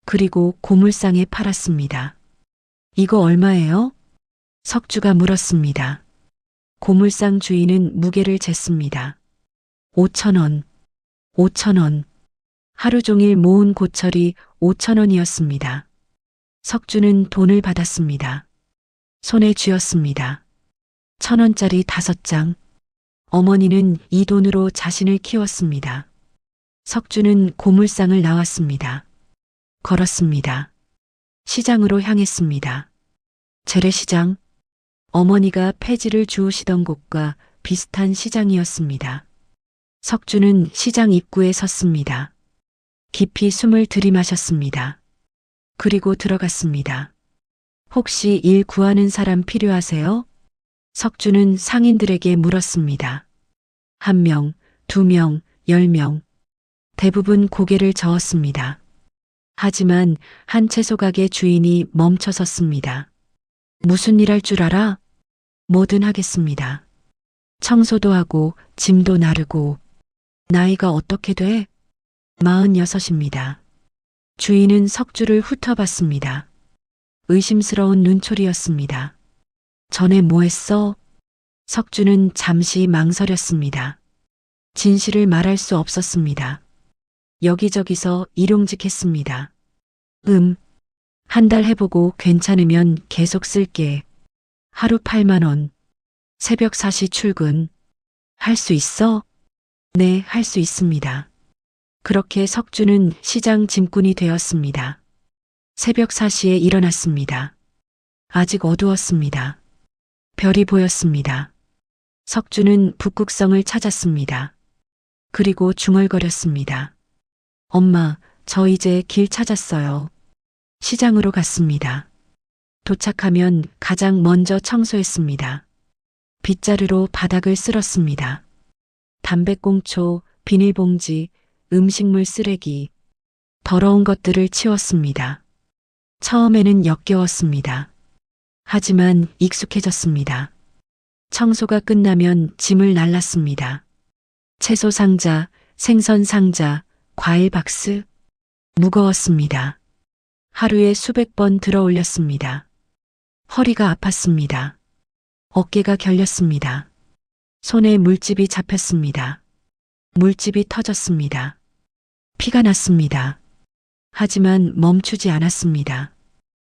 그리고 고물상에 팔았습니다. 이거 얼마예요? 석주가 물었습니다. 고물상 주인은 무게를 쟀습니다. 5,000원, 5,000원. 하루 종일 모은 고철이 5,000원이었습니다. 석주는 돈을 받았습니다. 손에 쥐었습니다. 1,000원짜리 5장. 어머니는 이 돈으로 자신을 키웠습니다. 석주는 고물상을 나왔습니다. 걸었습니다. 시장으로 향했습니다. 재래시장. 어머니가 폐지를 주우시던 곳과 비슷한 시장이었습니다. 석주는 시장 입구에 섰습니다. 깊이 숨을 들이마셨습니다. 그리고 들어갔습니다. 혹시 일 구하는 사람 필요하세요? 석주는 상인들에게 물었습니다. 1명, 2명, 10명. 대부분 고개를 저었습니다. 하지만 한 채소 가게 주인이 멈춰 섰습니다. 무슨 일 할 줄 알아? 뭐든 하겠습니다. 청소도 하고 짐도 나르고. 나이가 어떻게 돼? 46입니다. 주인은 석주를 훑어봤습니다. 의심스러운 눈초리였습니다. 전에 뭐 했어? 석주는 잠시 망설였습니다. 진실을 말할 수 없었습니다. 여기저기서 일용직했습니다. 한 달 해보고 괜찮으면 계속 쓸게. 하루 8만 원. 새벽 4시 출근. 할 수 있어? 네, 할 수 있습니다. 그렇게 석주는 시장 짐꾼이 되었습니다. 새벽 4시에 일어났습니다. 아직 어두웠습니다. 별이 보였습니다. 석주는 북극성을 찾았습니다. 그리고 중얼거렸습니다. 엄마, 저 이제 길 찾았어요. 시장으로 갔습니다. 도착하면 가장 먼저 청소했습니다. 빗자루로 바닥을 쓸었습니다. 담배꽁초, 비닐봉지, 음식물 쓰레기, 더러운 것들을 치웠습니다. 처음에는 역겨웠습니다. 하지만 익숙해졌습니다. 청소가 끝나면 짐을 날랐습니다. 채소 상자, 생선 상자, 과일 박스. 무거웠습니다. 하루에 수백 번 들어 올렸습니다. 허리가 아팠습니다. 어깨가 결렸습니다. 손에 물집이 잡혔습니다. 물집이 터졌습니다. 피가 났습니다. 하지만 멈추지 않았습니다.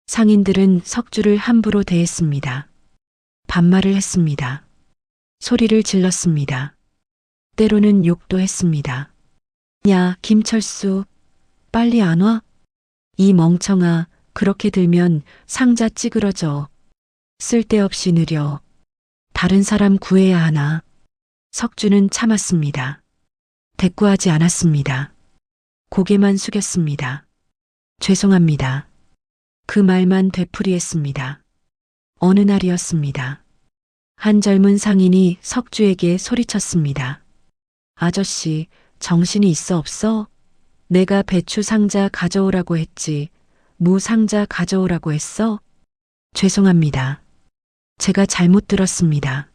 상인들은 석주를 함부로 대했습니다. 반말을 했습니다. 소리를 질렀습니다. 때로는 욕도 했습니다. 야, 김철수, 빨리 안 와? 이 멍청아, 그렇게 들면 상자 찌그러져. 쓸데없이 느려. 다른 사람 구해야 하나. 석주는 참았습니다. 대꾸하지 않았습니다. 고개만 숙였습니다. 죄송합니다. 그 말만 되풀이했습니다. 어느 날이었습니다. 한 젊은 상인이 석주에게 소리쳤습니다. 아저씨, 정신이 있어 없어? 내가 배추 상자 가져오라고 했지. 무 상자 가져오라고 했어? 죄송합니다. 제가 잘못 들었습니다.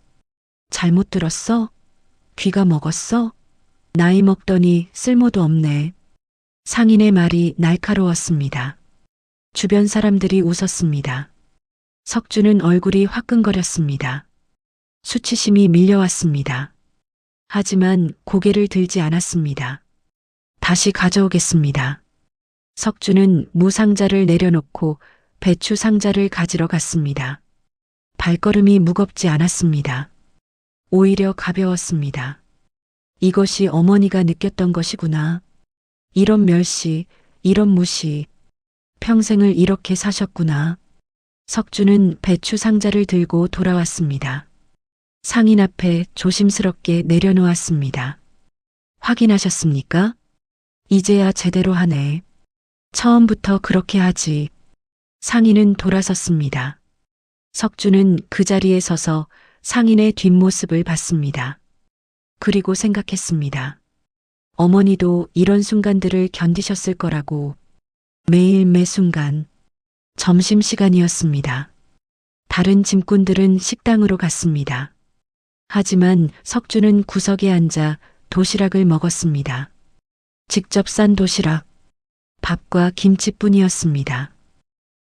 잘못 들었어? 귀가 먹었어? 나이 먹더니 쓸모도 없네. 상인의 말이 날카로웠습니다. 주변 사람들이 웃었습니다. 석주는 얼굴이 화끈거렸습니다. 수치심이 밀려왔습니다. 하지만 고개를 들지 않았습니다. 다시 가져오겠습니다. 석주는 무상자를 내려놓고 배추 상자를 가지러 갔습니다. 발걸음이 무겁지 않았습니다. 오히려 가벼웠습니다. 이것이 어머니가 느꼈던 것이구나. 이런 멸시, 이런 무시. 평생을 이렇게 사셨구나. 석주는 배추 상자를 들고 돌아왔습니다. 상인 앞에 조심스럽게 내려놓았습니다. 확인하셨습니까? 이제야 제대로 하네. 처음부터 그렇게 하지. 상인은 돌아섰습니다. 석주는 그 자리에 서서 상인의 뒷모습을 봤습니다. 그리고 생각했습니다. 어머니도 이런 순간들을 견디셨을 거라고. 매일 매 순간. 점심시간이었습니다. 다른 짐꾼들은 식당으로 갔습니다. 하지만 석주는 구석에 앉아 도시락을 먹었습니다. 직접 싼 도시락, 밥과 김치뿐이었습니다.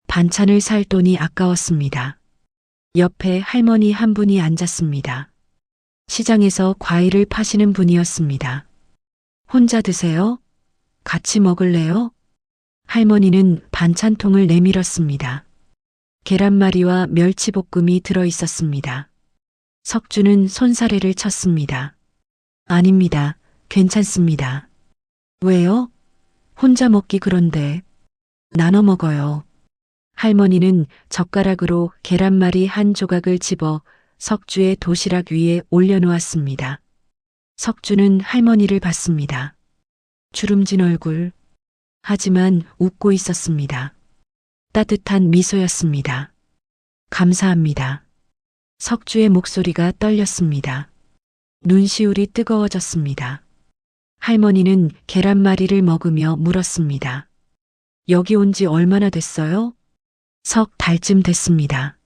반찬을 살 돈이 아까웠습니다. 옆에 할머니 한 분이 앉았습니다. 시장에서 과일을 파시는 분이었습니다. 혼자 드세요? 같이 먹을래요? 할머니는 반찬통을 내밀었습니다. 계란말이와 멸치볶음이 들어 있었습니다. 석주는 손사래를 쳤습니다. 아닙니다. 괜찮습니다. 왜요? 혼자 먹기 그런데. 나눠 먹어요. 할머니는 젓가락으로 계란말이 한 조각을 집어 석주의 도시락 위에 올려놓았습니다. 석주는 할머니를 봤습니다. 주름진 얼굴. 하지만 웃고 있었습니다. 따뜻한 미소였습니다. 감사합니다. 석주의 목소리가 떨렸습니다. 눈시울이 뜨거워졌습니다. 할머니는 계란말이를 먹으며 물었습니다. 여기 온 지 얼마나 됐어요? 석 달쯤 됐습니다.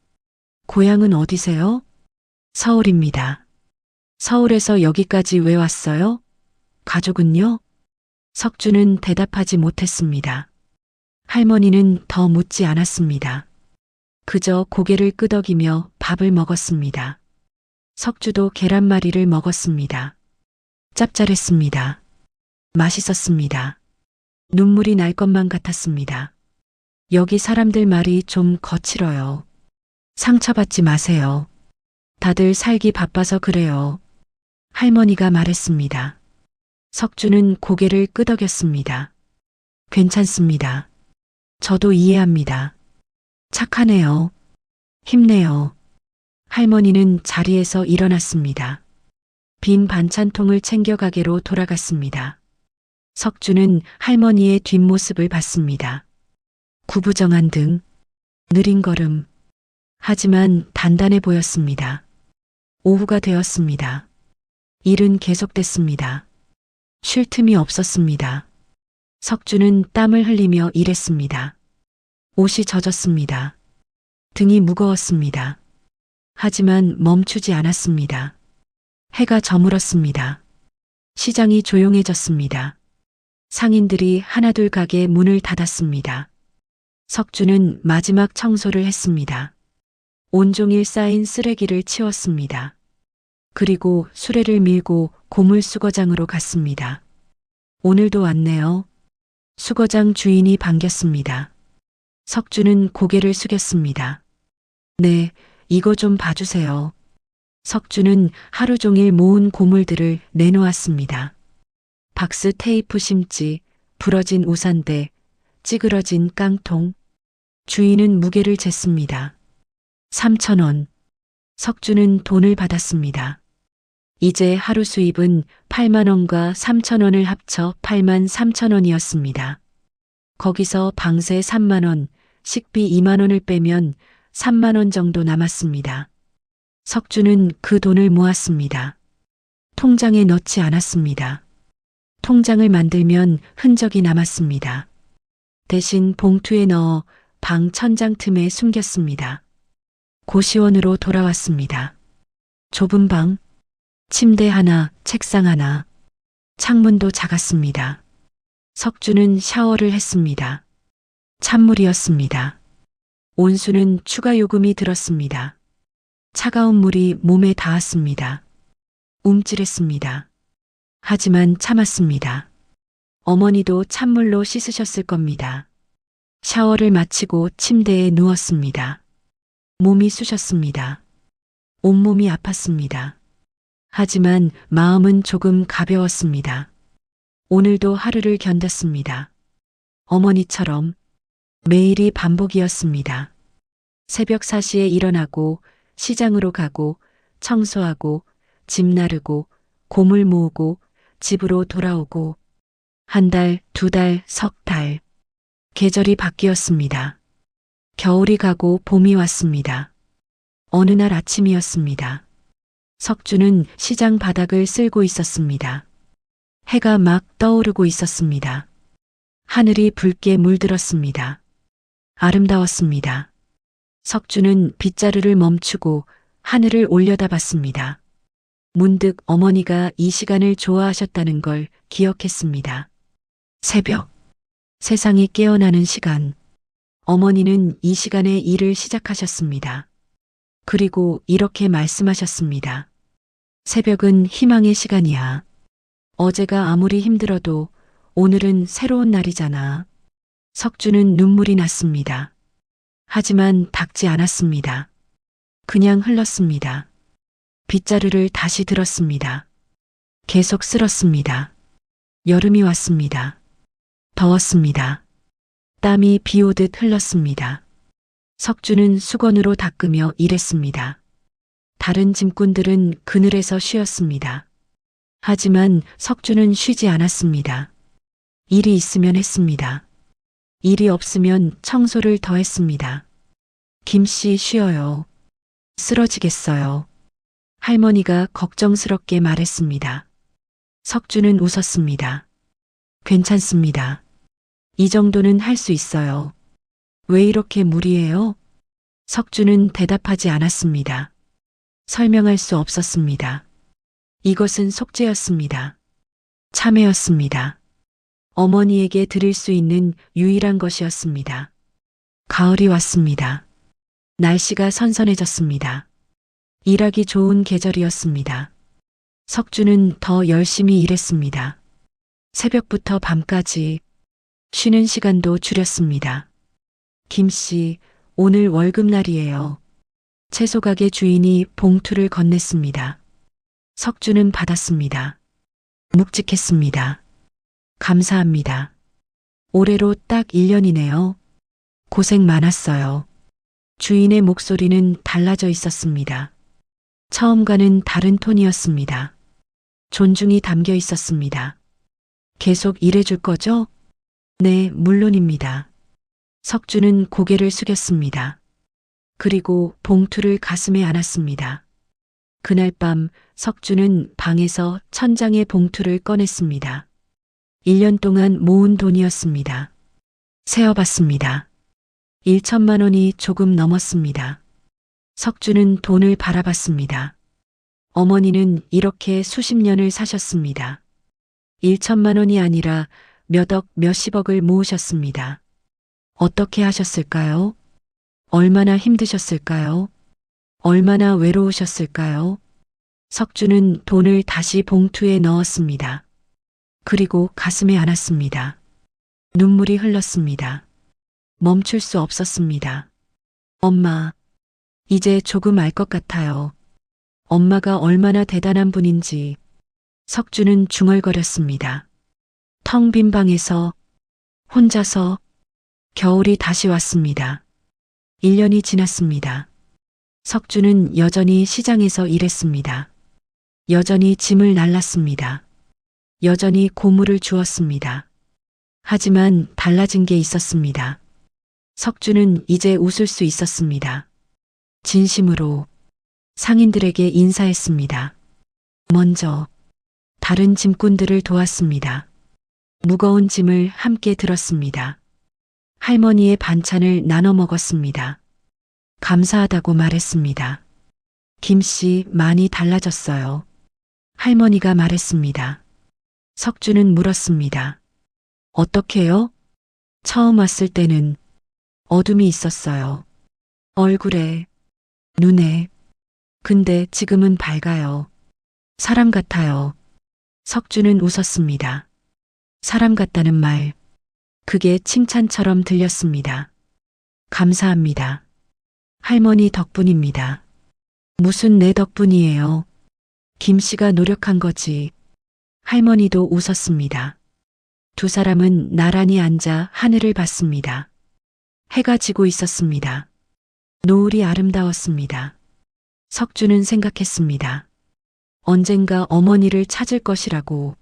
고향은 어디세요? 서울입니다. 서울에서 여기까지 왜 왔어요? 가족은요? 석주는 대답하지 못했습니다. 할머니는 더 묻지 않았습니다. 그저 고개를 끄덕이며 밥을 먹었습니다. 석주도 계란말이를 먹었습니다. 짭짤했습니다. 맛있었습니다. 눈물이 날 것만 같았습니다. 여기 사람들 말이 좀 거칠어요. 상처받지 마세요. 다들 살기 바빠서 그래요. 할머니가 말했습니다. 석주는 고개를 끄덕였습니다. 괜찮습니다. 저도 이해합니다. 착하네요. 힘내요. 할머니는 자리에서 일어났습니다. 빈 반찬통을 챙겨 가게로 돌아갔습니다. 석주는 할머니의 뒷모습을 봤습니다. 구부정한 등, 느린 걸음. 하지만 단단해 보였습니다. 오후가 되었습니다. 일은 계속됐습니다. 쉴 틈이 없었습니다. 석주는 땀을 흘리며 일했습니다. 옷이 젖었습니다. 등이 무거웠습니다. 하지만 멈추지 않았습니다. 해가 저물었습니다. 시장이 조용해졌습니다. 상인들이 하나둘 가게 문을 닫았습니다. 석주는 마지막 청소를 했습니다. 온종일 쌓인 쓰레기를 치웠습니다. 그리고 수레를 밀고 고물 수거장으로 갔습니다. 오늘도 왔네요. 수거장 주인이 반겼습니다. 석주는 고개를 숙였습니다. 네, 이거 좀 봐주세요. 석주는 하루 종일 모은 고물들을 내놓았습니다. 박스 테이프 심지, 부러진 우산대, 찌그러진 깡통. 주인은 무게를 쟀습니다. 3,000원. 석주는 돈을 받았습니다. 이제 하루 수입은 8만 원과 3천 원을 합쳐 8만 3천 원이었습니다. 거기서 방세 3만 원, 식비 2만 원을 빼면 3만 원 정도 남았습니다. 석주는 그 돈을 모았습니다. 통장에 넣지 않았습니다. 통장을 만들면 흔적이 남았습니다. 대신 봉투에 넣어 방 천장 틈에 숨겼습니다. 고시원으로 돌아왔습니다. 좁은 방, 침대 하나, 책상 하나, 창문도 작았습니다. 석주는 샤워를 했습니다. 찬물이었습니다. 온수는 추가 요금이 들었습니다. 차가운 물이 몸에 닿았습니다. 움찔했습니다. 하지만 참았습니다. 어머니도 찬물로 씻으셨을 겁니다. 샤워를 마치고 침대에 누웠습니다. 몸이 쑤셨습니다. 온몸이 아팠습니다. 하지만 마음은 조금 가벼웠습니다. 오늘도 하루를 견뎠습니다. 어머니처럼 매일이 반복이었습니다. 새벽 4시에 일어나고 시장으로 가고 청소하고 집 나르고 고물 모으고 집으로 돌아오고 한 달, 두 달, 석 달. 계절이 바뀌었습니다. 겨울이 가고 봄이 왔습니다. 어느 날 아침이었습니다. 석주는 시장 바닥을 쓸고 있었습니다. 해가 막 떠오르고 있었습니다. 하늘이 붉게 물들었습니다. 아름다웠습니다. 석주는 빗자루를 멈추고 하늘을 올려다봤습니다. 문득 어머니가 이 시간을 좋아하셨다는 걸 기억했습니다. 새벽, 세상이 깨어나는 시간. 어머니는 이 시간에 일을 시작하셨습니다. 그리고 이렇게 말씀하셨습니다. 새벽은 희망의 시간이야. 어제가 아무리 힘들어도 오늘은 새로운 날이잖아. 석주는 눈물이 났습니다. 하지만 닦지 않았습니다. 그냥 흘렀습니다. 빗자루를 다시 들었습니다. 계속 쓸었습니다. 여름이 왔습니다. 더웠습니다. 땀이 비 오듯 흘렀습니다. 석주는 수건으로 닦으며 일했습니다. 다른 짐꾼들은 그늘에서 쉬었습니다. 하지만 석주는 쉬지 않았습니다. 일이 있으면 했습니다. 일이 없으면 청소를 더 했습니다. 김씨 쉬어요. 쓰러지겠어요. 할머니가 걱정스럽게 말했습니다. 석주는 웃었습니다. 괜찮습니다. 이 정도는 할 수 있어요. 왜 이렇게 무리해요? 석주는 대답하지 않았습니다. 설명할 수 없었습니다. 이것은 속죄였습니다. 참회였습니다. 어머니에게 드릴 수 있는 유일한 것이었습니다. 가을이 왔습니다. 날씨가 선선해졌습니다. 일하기 좋은 계절이었습니다. 석주는 더 열심히 일했습니다. 새벽부터 밤까지 쉬는 시간도 줄였습니다. 김씨, 오늘 월급날이에요. 채소가게 주인이 봉투를 건넸습니다. 석주는 받았습니다. 묵직했습니다. 감사합니다. 올해로 딱 1년이네요. 고생 많았어요. 주인의 목소리는 달라져 있었습니다. 처음과는 다른 톤이었습니다. 존중이 담겨 있었습니다. 계속 일해줄 거죠? 네, 물론입니다. 석주는 고개를 숙였습니다. 그리고 봉투를 가슴에 안았습니다. 그날 밤 석주는 방에서 천장의 봉투를 꺼냈습니다. 1년 동안 모은 돈이었습니다. 세어봤습니다. 1천만 원이 조금 넘었습니다. 석주는 돈을 바라봤습니다. 어머니는 이렇게 수십 년을 사셨습니다. 1천만 원이 아니라 몇 억, 몇십억을 모으셨습니다. 어떻게 하셨을까요? 얼마나 힘드셨을까요? 얼마나 외로우셨을까요? 석주는 돈을 다시 봉투에 넣었습니다. 그리고 가슴에 안았습니다. 눈물이 흘렀습니다. 멈출 수 없었습니다. 엄마, 이제 조금 알 것 같아요. 엄마가 얼마나 대단한 분인지. 석주는 중얼거렸습니다. 텅 빈 방에서 혼자서 겨울이 다시 왔습니다. 1년이 지났습니다. 석주는 여전히 시장에서 일했습니다. 여전히 짐을 날랐습니다. 여전히 고물을 주었습니다. 하지만 달라진 게 있었습니다. 석주는 이제 웃을 수 있었습니다. 진심으로 상인들에게 인사했습니다. 먼저 다른 짐꾼들을 도왔습니다. 무거운 짐을 함께 들었습니다. 할머니의 반찬을 나눠 먹었습니다. 감사하다고 말했습니다. 김씨 많이 달라졌어요. 할머니가 말했습니다. 석주는 물었습니다. 어떻게요? 처음 왔을 때는 어둠이 있었어요. 얼굴에, 눈에. 근데 지금은 밝아요. 사람 같아요. 석주는 웃었습니다. 사람 같다는 말. 그게 칭찬처럼 들렸습니다. 감사합니다. 할머니 덕분입니다. 무슨 내 덕분이에요. 김 씨가 노력한 거지. 할머니도 웃었습니다. 두 사람은 나란히 앉아 하늘을 봤습니다. 해가 지고 있었습니다. 노을이 아름다웠습니다. 석주는 생각했습니다. 언젠가 어머니를 찾을 것이라고.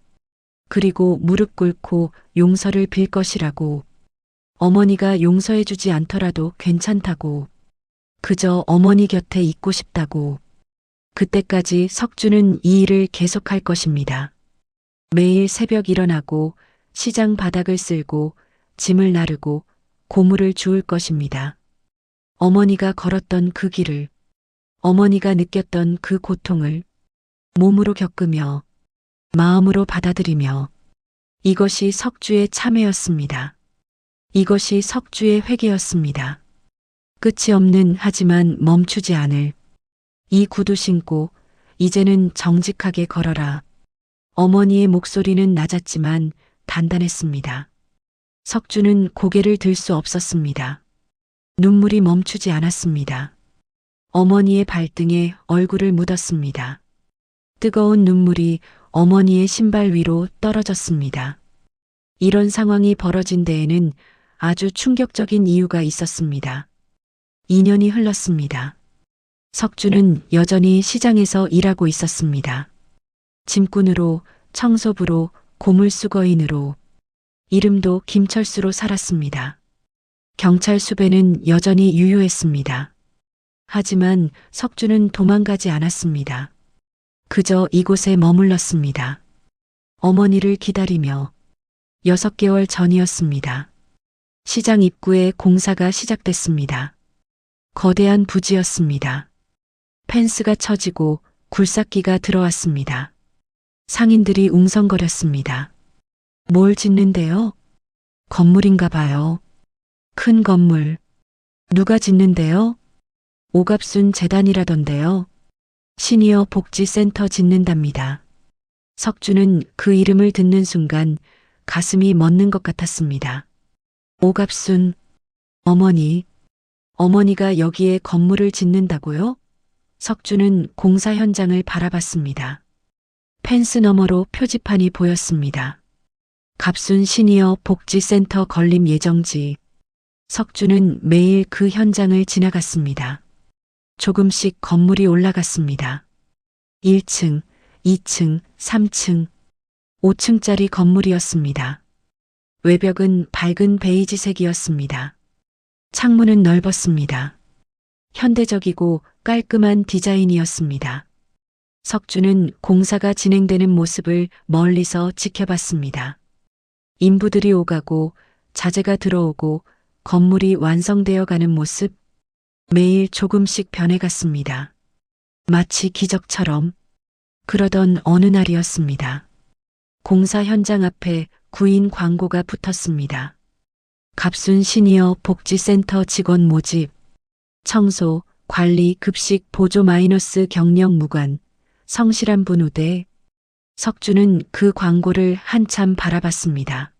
그리고 무릎 꿇고 용서를 빌 것이라고. 어머니가 용서해주지 않더라도 괜찮다고. 그저 어머니 곁에 있고 싶다고. 그때까지 석주는 이 일을 계속할 것입니다. 매일 새벽 일어나고 시장 바닥을 쓸고 짐을 나르고 고물을 주울 것입니다. 어머니가 걸었던 그 길을, 어머니가 느꼈던 그 고통을 몸으로 겪으며 마음으로 받아들이며 이것이 석주의 참회였습니다. 이것이 석주의 회개였습니다. 끝이 없는 하지만 멈추지 않을 이 구두 신고 이제는 정직하게 걸어라. 어머니의 목소리는 낮았지만 단단했습니다. 석주는 고개를 들 수 없었습니다. 눈물이 멈추지 않았습니다. 어머니의 발등에 얼굴을 묻었습니다. 뜨거운 눈물이 어머니의 신발 위로 떨어졌습니다. 이런 상황이 벌어진 데에는 아주 충격적인 이유가 있었습니다. 2년이 흘렀습니다. 석주는 여전히 시장에서 일하고 있었습니다. 짐꾼으로, 청소부로, 고물수거인으로, 이름도 김철수로 살았습니다. 경찰 수배는 여전히 유효했습니다. 하지만 석주는 도망가지 않았습니다. 그저 이곳에 머물렀습니다. 어머니를 기다리며 6개월 전이었습니다. 시장 입구에 공사가 시작됐습니다. 거대한 부지였습니다. 펜스가 쳐지고 굴삭기가 들어왔습니다. 상인들이 웅성거렸습니다. 뭘 짓는데요? 건물인가 봐요. 큰 건물. 누가 짓는데요? 오갑순 재단이라던데요. 시니어 복지센터 짓는답니다. 석주는 그 이름을 듣는 순간 가슴이 멎는 것 같았습니다. 오갑순, 어머니가 여기에 건물을 짓는다고요? 석주는 공사 현장을 바라봤습니다. 펜스 너머로 표지판이 보였습니다. 갑순 시니어 복지센터 건립 예정지. 석주는 매일 그 현장을 지나갔습니다. 조금씩 건물이 올라갔습니다. 1층, 2층, 3층, 5층짜리 건물이었습니다. 외벽은 밝은 베이지색이었습니다. 창문은 넓었습니다. 현대적이고 깔끔한 디자인이었습니다. 석주는 공사가 진행되는 모습을 멀리서 지켜봤습니다. 인부들이 오가고 자재가 들어오고 건물이 완성되어 가는 모습, 매일 조금씩 변해갔습니다. 마치 기적처럼. 그러던 어느 날이었습니다. 공사 현장 앞에 구인 광고가 붙었습니다. 갑순 시니어 복지센터 직원 모집, 청소, 관리, 급식, 보조 마이너스 경력 무관, 성실한 분 우대. 석주는 그 광고를 한참 바라봤습니다.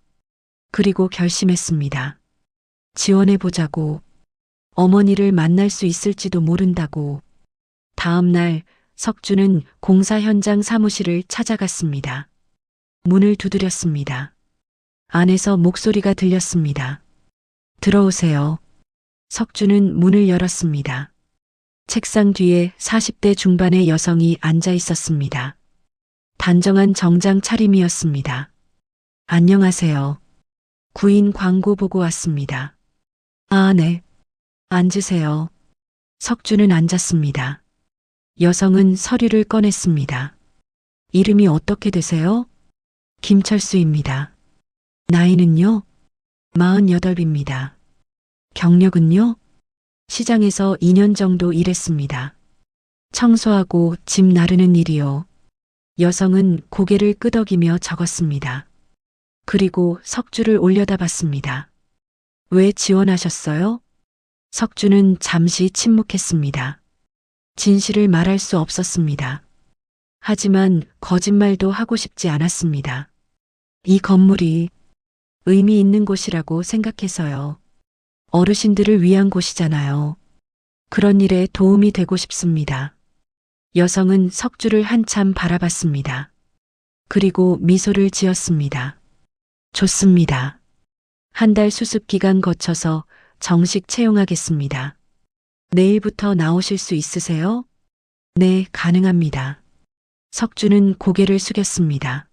그리고 결심했습니다. 지원해보자고. 어머니를 만날 수 있을지도 모른다고. 다음 날 석주는 공사 현장 사무실을 찾아갔습니다. 문을 두드렸습니다. 안에서 목소리가 들렸습니다. 들어오세요. 석주는 문을 열었습니다. 책상 뒤에 40대 중반의 여성이 앉아 있었습니다. 단정한 정장 차림이었습니다. 안녕하세요. 구인 광고 보고 왔습니다. 아, 네. 앉으세요. 석주는 앉았습니다. 여성은 서류를 꺼냈습니다. 이름이 어떻게 되세요? 김철수입니다. 나이는요? 48입니다. 경력은요? 시장에서 2년 정도 일했습니다. 청소하고 짐 나르는 일이요. 여성은 고개를 끄덕이며 적었습니다. 그리고 석주를 올려다봤습니다. 왜 지원하셨어요? 석주는 잠시 침묵했습니다. 진실을 말할 수 없었습니다. 하지만 거짓말도 하고 싶지 않았습니다. 이 건물이 의미 있는 곳이라고 생각해서요. 어르신들을 위한 곳이잖아요. 그런 일에 도움이 되고 싶습니다. 여성은 석주를 한참 바라봤습니다. 그리고 미소를 지었습니다. 좋습니다. 한 달 수습 기간 거쳐서 정식 채용하겠습니다. 내일부터 나오실 수 있으세요? 네, 가능합니다. 석주는 고개를 숙였습니다.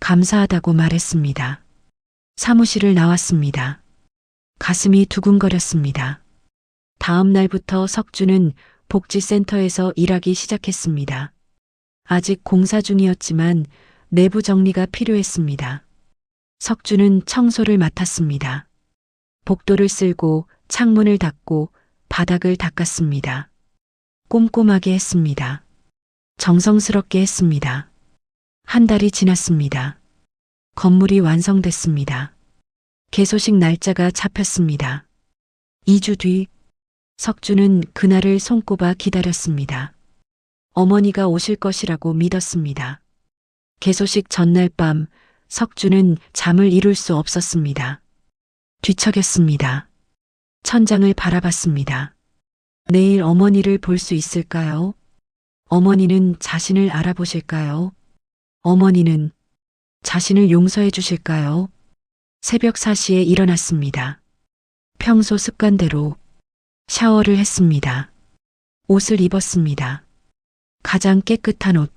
감사하다고 말했습니다. 사무실을 나왔습니다. 가슴이 두근거렸습니다. 다음 날부터 석주는 복지센터에서 일하기 시작했습니다. 아직 공사 중이었지만 내부 정리가 필요했습니다. 석주는 청소를 맡았습니다. 복도를 쓸고 창문을 닫고 바닥을 닦았습니다. 꼼꼼하게 했습니다. 정성스럽게 했습니다. 한 달이 지났습니다. 건물이 완성됐습니다. 개소식 날짜가 잡혔습니다. 2주 뒤 석주는 그날을 손꼽아 기다렸습니다. 어머니가 오실 것이라고 믿었습니다. 개소식 전날 밤 석주는 잠을 이룰 수 없었습니다. 뒤척였습니다. 천장을 바라봤습니다. 내일 어머니를 볼 수 있을까요? 어머니는 자신을 알아보실까요? 어머니는 자신을 용서해 주실까요? 새벽 4시에 일어났습니다. 평소 습관대로 샤워를 했습니다. 옷을 입었습니다. 가장 깨끗한 옷,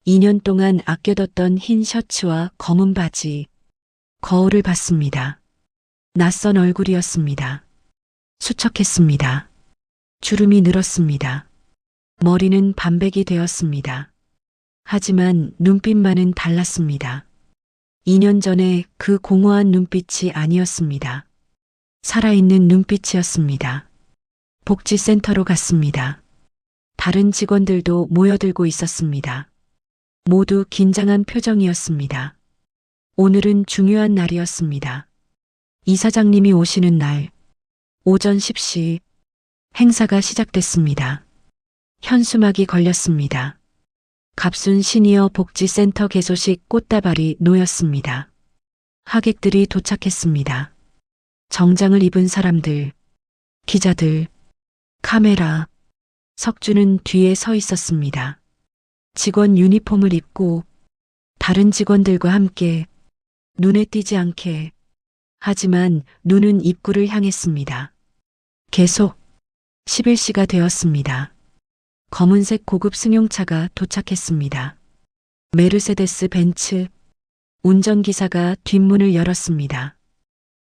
2년 동안 아껴뒀던 흰 셔츠와 검은 바지, 거울을 봤습니다. 낯선 얼굴이었습니다. 수척했습니다. 주름이 늘었습니다. 머리는 반백이 되었습니다. 하지만 눈빛만은 달랐습니다. 2년 전에 그 공허한 눈빛이 아니었습니다. 살아있는 눈빛이었습니다. 복지센터로 갔습니다. 다른 직원들도 모여들고 있었습니다. 모두 긴장한 표정이었습니다. 오늘은 중요한 날이었습니다. 이사장님이 오시는 날, 오전 10시 행사가 시작됐습니다. 현수막이 걸렸습니다. 갑순 시니어 복지센터 개소식 꽃다발이 놓였습니다. 하객들이 도착했습니다. 정장을 입은 사람들, 기자들, 카메라, 석주는 뒤에 서 있었습니다. 직원 유니폼을 입고 다른 직원들과 함께 눈에 띄지 않게 하지만 눈은 입구를 향했습니다. 계속 11시가 되었습니다. 검은색 고급 승용차가 도착했습니다. 메르세데스 벤츠 운전기사가 뒷문을 열었습니다.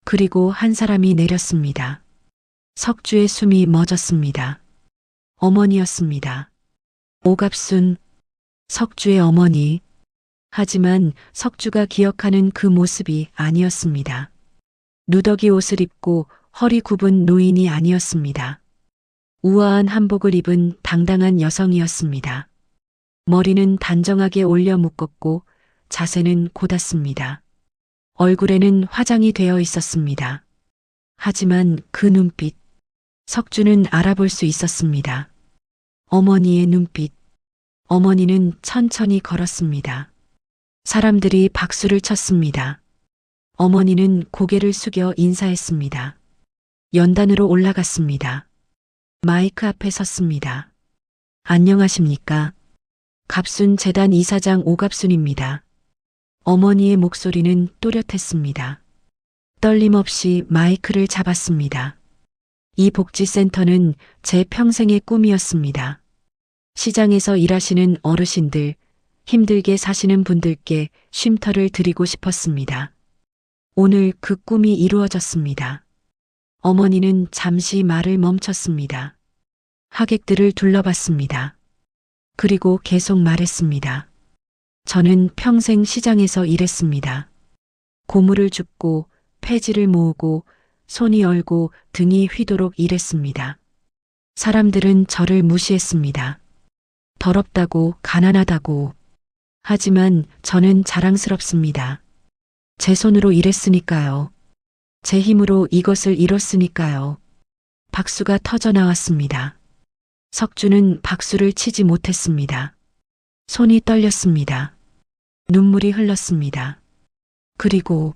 그리고 한 사람이 내렸습니다. 석주의 숨이 멎었습니다. 어머니였습니다. 오갑순, 석주의 어머니. 하지만 석주가 기억하는 그 모습이 아니었습니다. 누더기 옷을 입고 허리 굽은 노인이 아니었습니다. 우아한 한복을 입은 당당한 여성이었습니다. 머리는 단정하게 올려 묶었고 자세는 곧았습니다. 얼굴에는 화장이 되어 있었습니다. 하지만 그 눈빛, 석주는 알아볼 수 있었습니다. 어머니의 눈빛. 어머니는 천천히 걸었습니다. 사람들이 박수를 쳤습니다. 어머니는 고개를 숙여 인사했습니다. 연단으로 올라갔습니다. 마이크 앞에 섰습니다. 안녕하십니까? 갑순 재단 이사장 오갑순입니다. 어머니의 목소리는 또렷했습니다. 떨림 없이 마이크를 잡았습니다. 이 복지센터는 제 평생의 꿈이었습니다. 시장에서 일하시는 어르신들, 힘들게 사시는 분들께 쉼터를 드리고 싶었습니다. 오늘 그 꿈이 이루어졌습니다. 어머니는 잠시 말을 멈췄습니다. 하객들을 둘러봤습니다. 그리고 계속 말했습니다. 저는 평생 시장에서 일했습니다. 고물을 줍고 폐지를 모으고 손이 얼고 등이 휘도록 일했습니다. 사람들은 저를 무시했습니다. 더럽다고 가난하다고. 하지만 저는 자랑스럽습니다. 제 손으로 일했으니까요. 제 힘으로 이것을 이뤘으니까요. 박수가 터져 나왔습니다. 석주는 박수를 치지 못했습니다. 손이 떨렸습니다. 눈물이 흘렀습니다. 그리고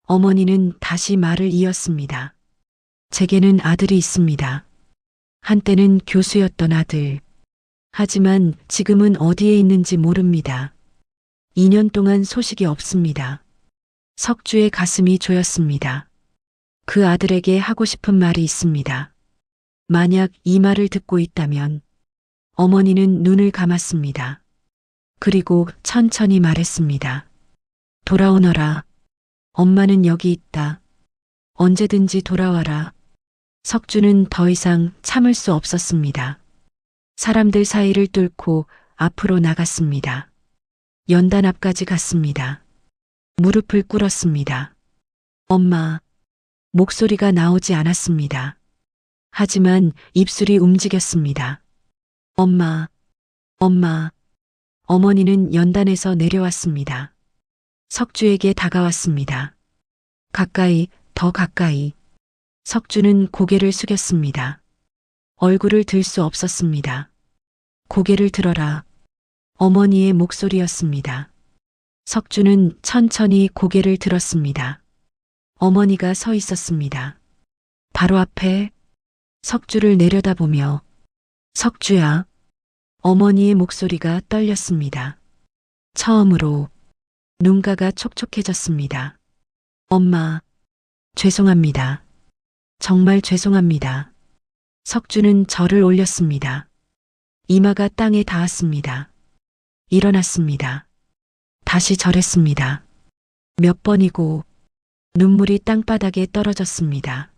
어머니는 다시 말을 이었습니다. 제게는 아들이 있습니다. 한때는 교수였던 아들. 하지만 지금은 어디에 있는지 모릅니다. 2년 동안 소식이 없습니다. 석주의 가슴이 조였습니다. 그 아들에게 하고 싶은 말이 있습니다. 만약 이 말을 듣고 있다면 어머니는 눈을 감았습니다. 그리고 천천히 말했습니다. 돌아오너라. 엄마는 여기 있다. 언제든지 돌아와라. 석주는 더 이상 참을 수 없었습니다. 사람들 사이를 뚫고 앞으로 나갔습니다. 연단 앞까지 갔습니다. 무릎을 꿇었습니다. 엄마. 목소리가 나오지 않았습니다. 하지만 입술이 움직였습니다. 엄마. 엄마. 어머니는 연단에서 내려왔습니다. 석주에게 다가왔습니다. 가까이, 더 가까이. 석주는 고개를 숙였습니다. 얼굴을 들 수 없었습니다. 고개를 들어라. 어머니의 목소리였습니다. 석주는 천천히 고개를 들었습니다. 어머니가 서 있었습니다. 바로 앞에 석주를 내려다보며 석주야. 어머니의 목소리가 떨렸습니다. 처음으로 눈가가 촉촉해졌습니다. 엄마, 죄송합니다. 정말 죄송합니다. 석주는 절을 올렸습니다. 이마가 땅에 닿았습니다. 일어났습니다. 다시 절했습니다. 몇 번이고 눈물이 땅바닥에 떨어졌습니다.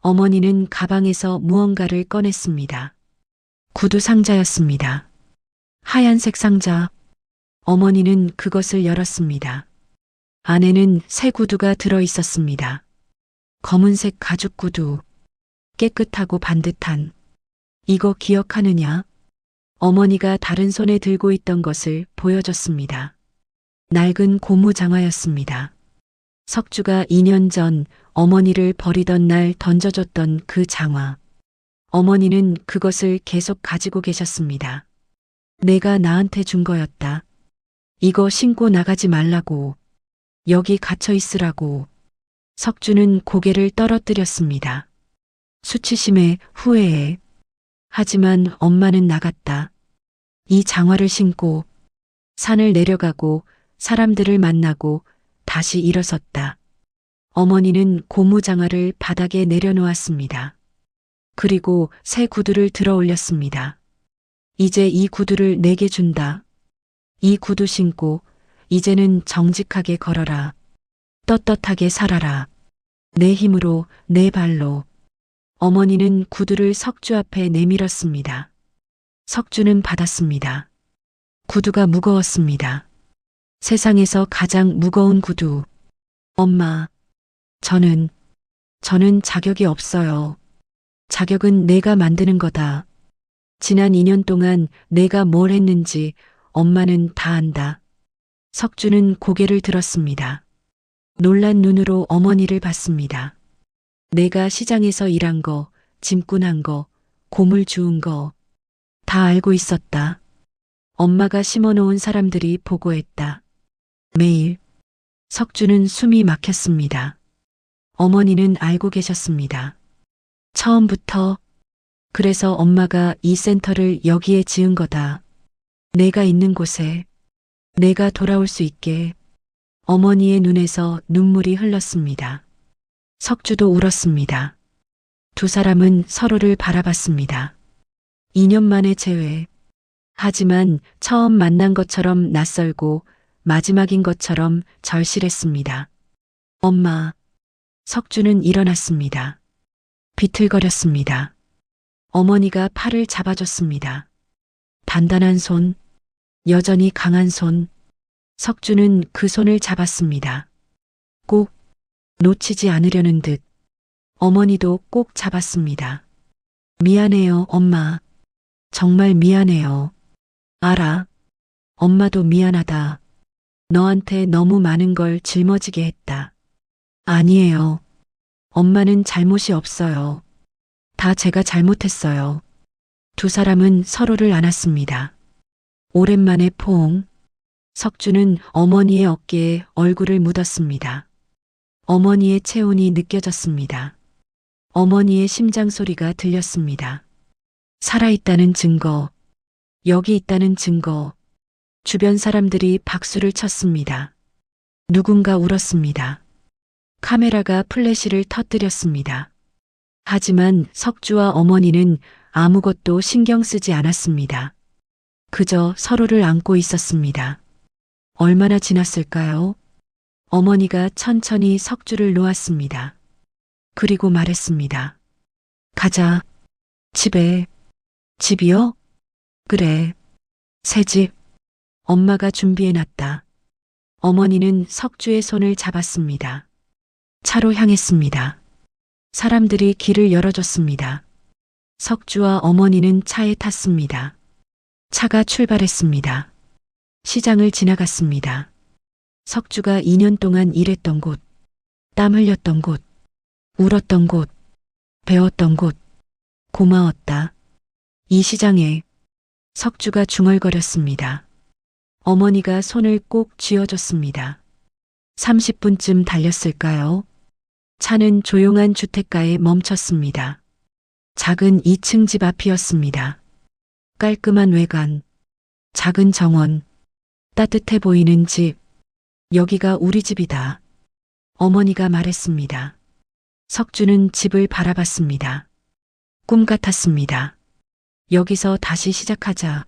어머니는 가방에서 무언가를 꺼냈습니다. 구두 상자였습니다. 하얀색 상자. 어머니는 그것을 열었습니다. 안에는 새 구두가 들어 있었습니다. 검은색 가죽 구두. 깨끗하고 반듯한. 이거 기억하느냐? 어머니가 다른 손에 들고 있던 것을 보여줬습니다. 낡은 고무장화였습니다. 석주가 2년 전 어머니를 버리던 날 던져줬던 그 장화. 어머니는 그것을 계속 가지고 계셨습니다. 내가 나한테 준 거였다. 이거 신고 나가지 말라고. 여기 갇혀 있으라고. 석주는 고개를 떨어뜨렸습니다. 수치심에 후회해. 하지만 엄마는 나갔다. 이 장화를 신고 산을 내려가고 사람들을 만나고 다시 일어섰다. 어머니는 고무장화를 바닥에 내려놓았습니다. 그리고 새 구두를 들어 올렸습니다. 이제 이 구두를 내게 준다. 이 구두 신고 이제는 정직하게 걸어라. 떳떳하게 살아라. 내 힘으로, 내 발로. 어머니는 구두를 석주 앞에 내밀었습니다. 석주는 받았습니다. 구두가 무거웠습니다. 세상에서 가장 무거운 구두. 엄마, 저는 자격이 없어요. 자격은 내가 만드는 거다. 지난 2년 동안 내가 뭘 했는지 엄마는 다 안다. 석주는 고개를 들었습니다. 놀란 눈으로 어머니를 봤습니다. 내가 시장에서 일한 거, 짐꾼한 거, 곰을 주운 거 다 알고 있었다. 엄마가 심어놓은 사람들이 보고했다. 매일. 석주는 숨이 막혔습니다. 어머니는 알고 계셨습니다. 처음부터. 그래서 엄마가 이 센터를 여기에 지은 거다. 내가 있는 곳에. 내가 돌아올 수 있게. 어머니의 눈에서 눈물이 흘렀습니다. 석주도 울었습니다. 두 사람은 서로를 바라봤습니다. 2년 만에 재회. 하지만 처음 만난 것처럼 낯설고 마지막인 것처럼 절실했습니다. 엄마. 석주는 일어났습니다. 비틀거렸습니다. 어머니가 팔을 잡아줬습니다. 단단한 손, 여전히 강한 손. 석주는 그 손을 잡았습니다. 꼭 놓치지 않으려는 듯. 어머니도 꼭 잡았습니다. 미안해요, 엄마. 정말 미안해요. 알아. 엄마도 미안하다. 너한테 너무 많은 걸 짊어지게 했다. 아니에요. 엄마는 잘못이 없어요. 다 제가 잘못했어요. 두 사람은 서로를 안았습니다. 오랜만에 포옹. 석주는 어머니의 어깨에 얼굴을 묻었습니다. 어머니의 체온이 느껴졌습니다. 어머니의 심장 소리가 들렸습니다. 살아있다는 증거, 여기 있다는 증거. 주변 사람들이 박수를 쳤습니다. 누군가 울었습니다. 카메라가 플래시를 터뜨렸습니다. 하지만 석주와 어머니는 아무것도 신경 쓰지 않았습니다. 그저 서로를 안고 있었습니다. 얼마나 지났을까요? 어머니가 천천히 석주를 놓았습니다. 그리고 말했습니다. 가자. 집에. 집이요? 그래. 새 집. 엄마가 준비해놨다. 어머니는 석주의 손을 잡았습니다. 차로 향했습니다. 사람들이 길을 열어줬습니다. 석주와 어머니는 차에 탔습니다. 차가 출발했습니다. 시장을 지나갔습니다. 석주가 2년 동안 일했던 곳, 땀 흘렸던 곳, 울었던 곳, 배웠던 곳, 고마웠다. 이 시장에 석주가 중얼거렸습니다. 어머니가 손을 꼭 쥐어줬습니다. 30분쯤 달렸을까요? 차는 조용한 주택가에 멈췄습니다. 작은 2층 집 앞이었습니다. 깔끔한 외관, 작은 정원, 따뜻해 보이는 집. 여기가 우리 집이다. 어머니가 말했습니다. 석주는 집을 바라봤습니다. 꿈 같았습니다. 여기서 다시 시작하자.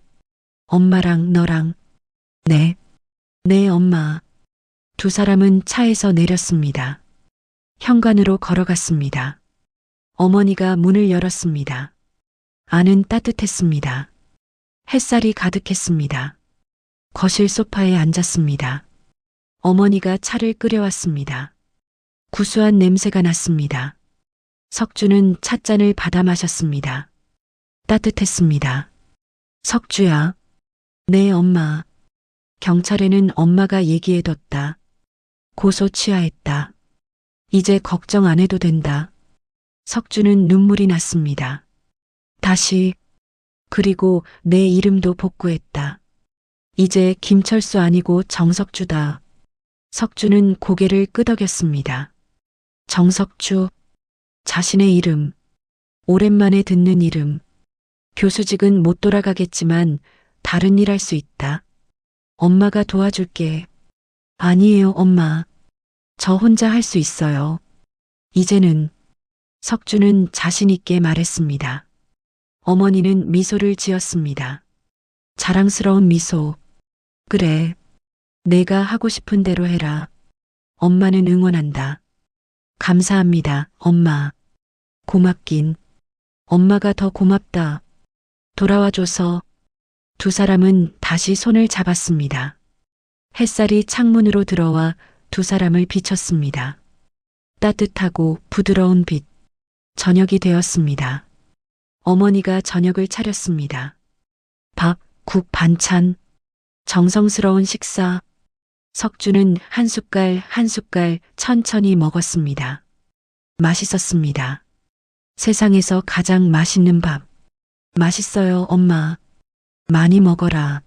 엄마랑 너랑. 네. 네, 엄마. 두 사람은 차에서 내렸습니다. 현관으로 걸어갔습니다. 어머니가 문을 열었습니다. 안은 따뜻했습니다. 햇살이 가득했습니다. 거실 소파에 앉았습니다. 어머니가 차를 끓여왔습니다. 구수한 냄새가 났습니다. 석주는 찻잔을 받아 마셨습니다. 따뜻했습니다. 석주야. 네, 엄마. 경찰에는 엄마가 얘기해뒀다. 고소 취하했다. 이제 걱정 안 해도 된다. 석주는 눈물이 났습니다. 다시. 그리고 내 이름도 복구했다. 이제 김철수 아니고 정석주다. 석주는 고개를 끄덕였습니다. 정석주. 자신의 이름. 오랜만에 듣는 이름. 교수직은 못 돌아가겠지만 다른 일 할 수 있다. 엄마가 도와줄게. 아니에요, 엄마. 저 혼자 할 수 있어요. 이제는. 석주는 자신 있게 말했습니다. 어머니는 미소를 지었습니다. 자랑스러운 미소. 그래. 내가 하고 싶은 대로 해라. 엄마는 응원한다. 감사합니다, 엄마. 고맙긴. 엄마가 더 고맙다. 돌아와줘서. 두 사람은 다시 손을 잡았습니다. 햇살이 창문으로 들어와 두 사람을 비췄습니다. 따뜻하고 부드러운 빛. 저녁이 되었습니다. 어머니가 저녁을 차렸습니다. 밥, 국, 반찬. 정성스러운 식사. 석주는 한 숟갈 한 숟갈 천천히 먹었습니다. 맛있었습니다. 세상에서 가장 맛있는 밥. 맛있어요, 엄마. 많이 먹어라.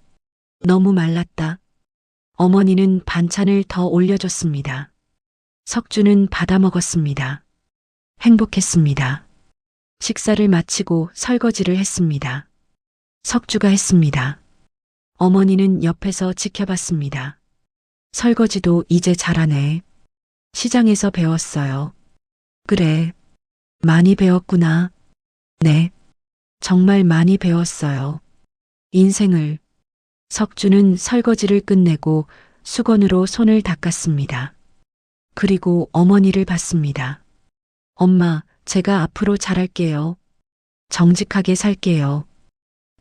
너무 말랐다. 어머니는 반찬을 더 올려줬습니다. 석주는 받아 먹었습니다. 행복했습니다. 식사를 마치고 설거지를 했습니다. 석주가 했습니다. 어머니는 옆에서 지켜봤습니다. 설거지도 이제 잘하네. 시장에서 배웠어요. 그래. 많이 배웠구나. 네. 정말 많이 배웠어요. 인생을. 석주는 설거지를 끝내고 수건으로 손을 닦았습니다. 그리고 어머니를 봤습니다. 엄마, 제가 앞으로 잘할게요. 정직하게 살게요.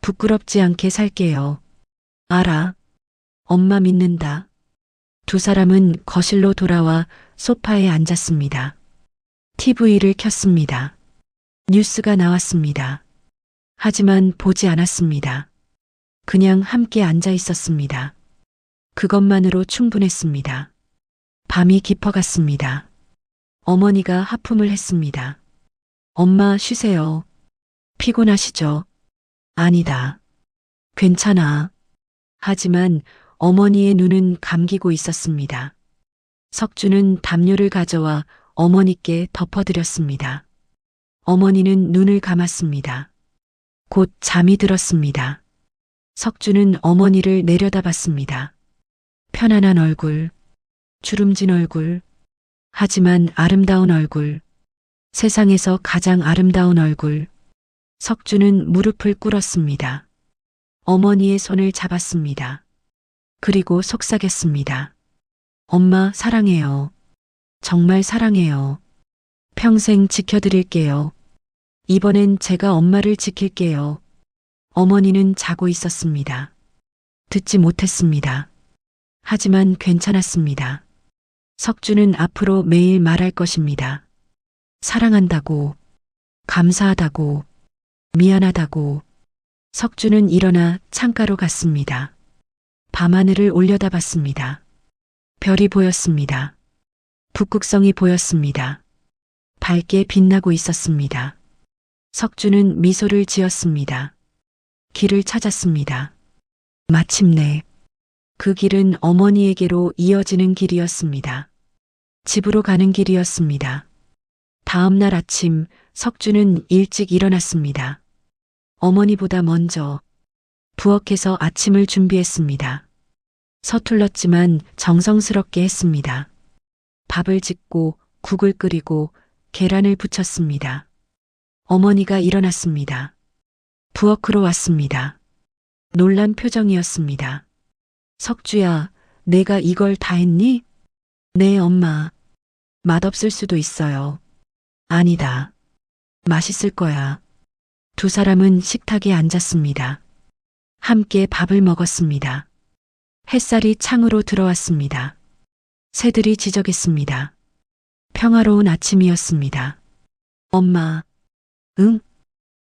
부끄럽지 않게 살게요. 알아. 엄마 믿는다. 두 사람은 거실로 돌아와 소파에 앉았습니다. TV를 켰습니다. 뉴스가 나왔습니다. 하지만 보지 않았습니다. 그냥 함께 앉아 있었습니다. 그것만으로 충분했습니다. 밤이 깊어갔습니다. 어머니가 하품을 했습니다. 엄마 쉬세요. 피곤하시죠? 아니다. 괜찮아. 하지만 어머니의 눈은 감기고 있었습니다. 석주는 담요를 가져와 어머니께 덮어드렸습니다. 어머니는 눈을 감았습니다. 곧 잠이 들었습니다. 석주는 어머니를 내려다봤습니다. 편안한 얼굴, 주름진 얼굴, 하지만 아름다운 얼굴, 세상에서 가장 아름다운 얼굴. 석주는 무릎을 꿇었습니다. 어머니의 손을 잡았습니다. 그리고 속삭였습니다. 엄마 사랑해요. 정말 사랑해요. 평생 지켜드릴게요. 이번엔 제가 엄마를 지킬게요. 어머니는 자고 있었습니다. 듣지 못했습니다. 하지만 괜찮았습니다. 석주는 앞으로 매일 말할 것입니다. 사랑한다고, 감사하다고, 미안하다고. 석주는 일어나 창가로 갔습니다. 밤하늘을 올려다봤습니다. 별이 보였습니다. 북극성이 보였습니다. 밝게 빛나고 있었습니다. 석주는 미소를 지었습니다. 길을 찾았습니다. 마침내 그 길은 어머니에게로 이어지는 길이었습니다. 집으로 가는 길이었습니다. 다음 날 아침 석주는 일찍 일어났습니다. 어머니보다 먼저 부엌에서 아침을 준비했습니다. 서툴렀지만 정성스럽게 했습니다. 밥을 짓고 국을 끓이고 계란을 부쳤습니다. 어머니가 일어났습니다. 부엌으로 왔습니다. 놀란 표정이었습니다. 석주야, 내가 이걸 다 했니? 네, 엄마. 맛없을 수도 있어요. 아니다. 맛있을 거야. 두 사람은 식탁에 앉았습니다. 함께 밥을 먹었습니다. 햇살이 창으로 들어왔습니다. 새들이 지저귀했습니다. 평화로운 아침이었습니다. 엄마, 응?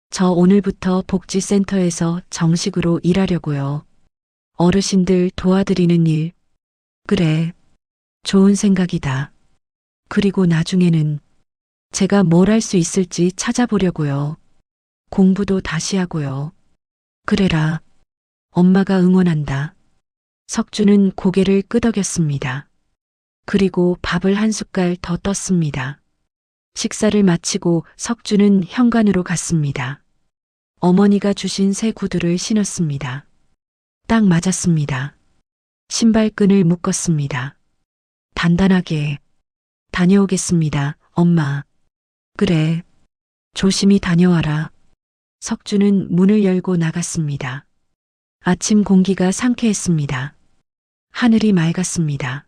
저 오늘부터 복지센터에서 정식으로 일하려고요. 어르신들 도와드리는 일. 그래, 좋은 생각이다. 그리고 나중에는 제가 뭘 할 수 있을지 찾아보려고요. 공부도 다시 하고요. 그래라. 엄마가 응원한다. 석주는 고개를 끄덕였습니다. 그리고 밥을 한 숟갈 더 떴습니다. 식사를 마치고 석주는 현관으로 갔습니다. 어머니가 주신 새 구두를 신었습니다. 딱 맞았습니다. 신발끈을 묶었습니다. 단단하게. 다녀오겠습니다, 엄마. 그래. 조심히 다녀와라. 석주는 문을 열고 나갔습니다. 아침 공기가 상쾌했습니다. 하늘이 맑았습니다.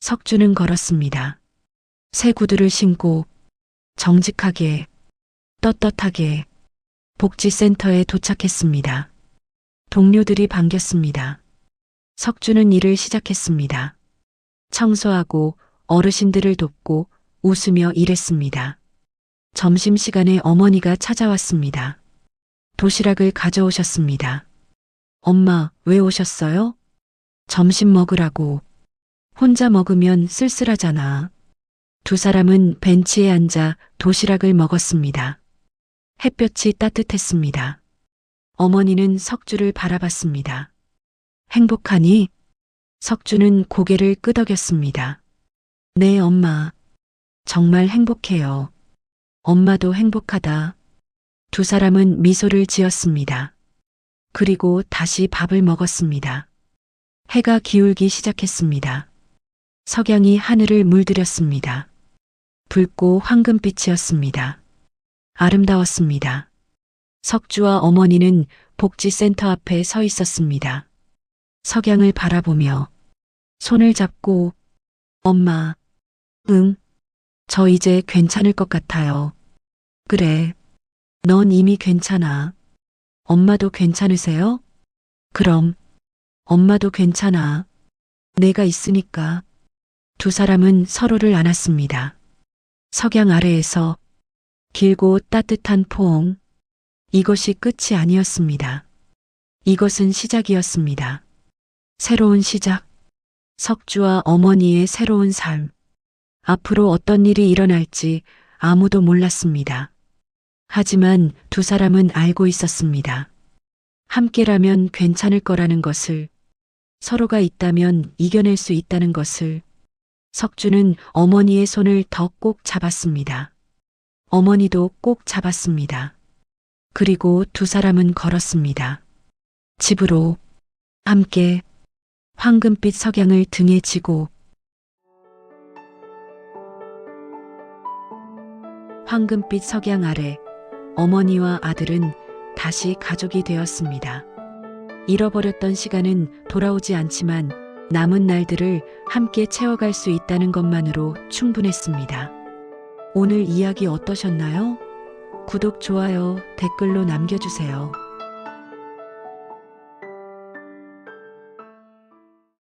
석주는 걸었습니다. 새 구두를 신고 정직하게, 떳떳하게 복지센터에 도착했습니다. 동료들이 반겼습니다. 석주는 일을 시작했습니다. 청소하고 어르신들을 돕고 웃으며 일했습니다. 점심시간에 어머니가 찾아왔습니다. 도시락을 가져오셨습니다. 엄마, 왜 오셨어요? 점심 먹으라고. 혼자 먹으면 쓸쓸하잖아. 두 사람은 벤치에 앉아 도시락을 먹었습니다. 햇볕이 따뜻했습니다. 어머니는 석주를 바라봤습니다. 행복하니? 석주는 고개를 끄덕였습니다. 네, 엄마. 정말 행복해요. 엄마도 행복하다. 두 사람은 미소를 지었습니다. 그리고 다시 밥을 먹었습니다. 해가 기울기 시작했습니다. 석양이 하늘을 물들였습니다. 붉고 황금빛이었습니다. 아름다웠습니다. 석주와 어머니는 복지센터 앞에 서 있었습니다. 석양을 바라보며 손을 잡고 엄마, 응, 저 이제 괜찮을 것 같아요. 그래, 넌 이미 괜찮아. 엄마도 괜찮으세요? 그럼, 엄마도 괜찮아. 내가 있으니까. 두 사람은 서로를 안았습니다. 석양 아래에서 길고 따뜻한 포옹. 이것이 끝이 아니었습니다. 이것은 시작이었습니다. 새로운 시작. 석주와 어머니의 새로운 삶. 앞으로 어떤 일이 일어날지 아무도 몰랐습니다. 하지만 두 사람은 알고 있었습니다. 함께라면 괜찮을 거라는 것을, 서로가 있다면 이겨낼 수 있다는 것을. 석주는 어머니의 손을 더 꼭 잡았습니다. 어머니도 꼭 잡았습니다. 그리고 두 사람은 걸었습니다. 집으로 함께 황금빛 석양을 등에 지고. 황금빛 석양 아래 어머니와 아들은 다시 가족이 되었습니다. 잃어버렸던 시간은 돌아오지 않지만 남은 날들을 함께 채워갈 수 있다는 것만으로 충분했습니다. 오늘 이야기 어떠셨나요? 구독, 좋아요, 댓글로 남겨주세요.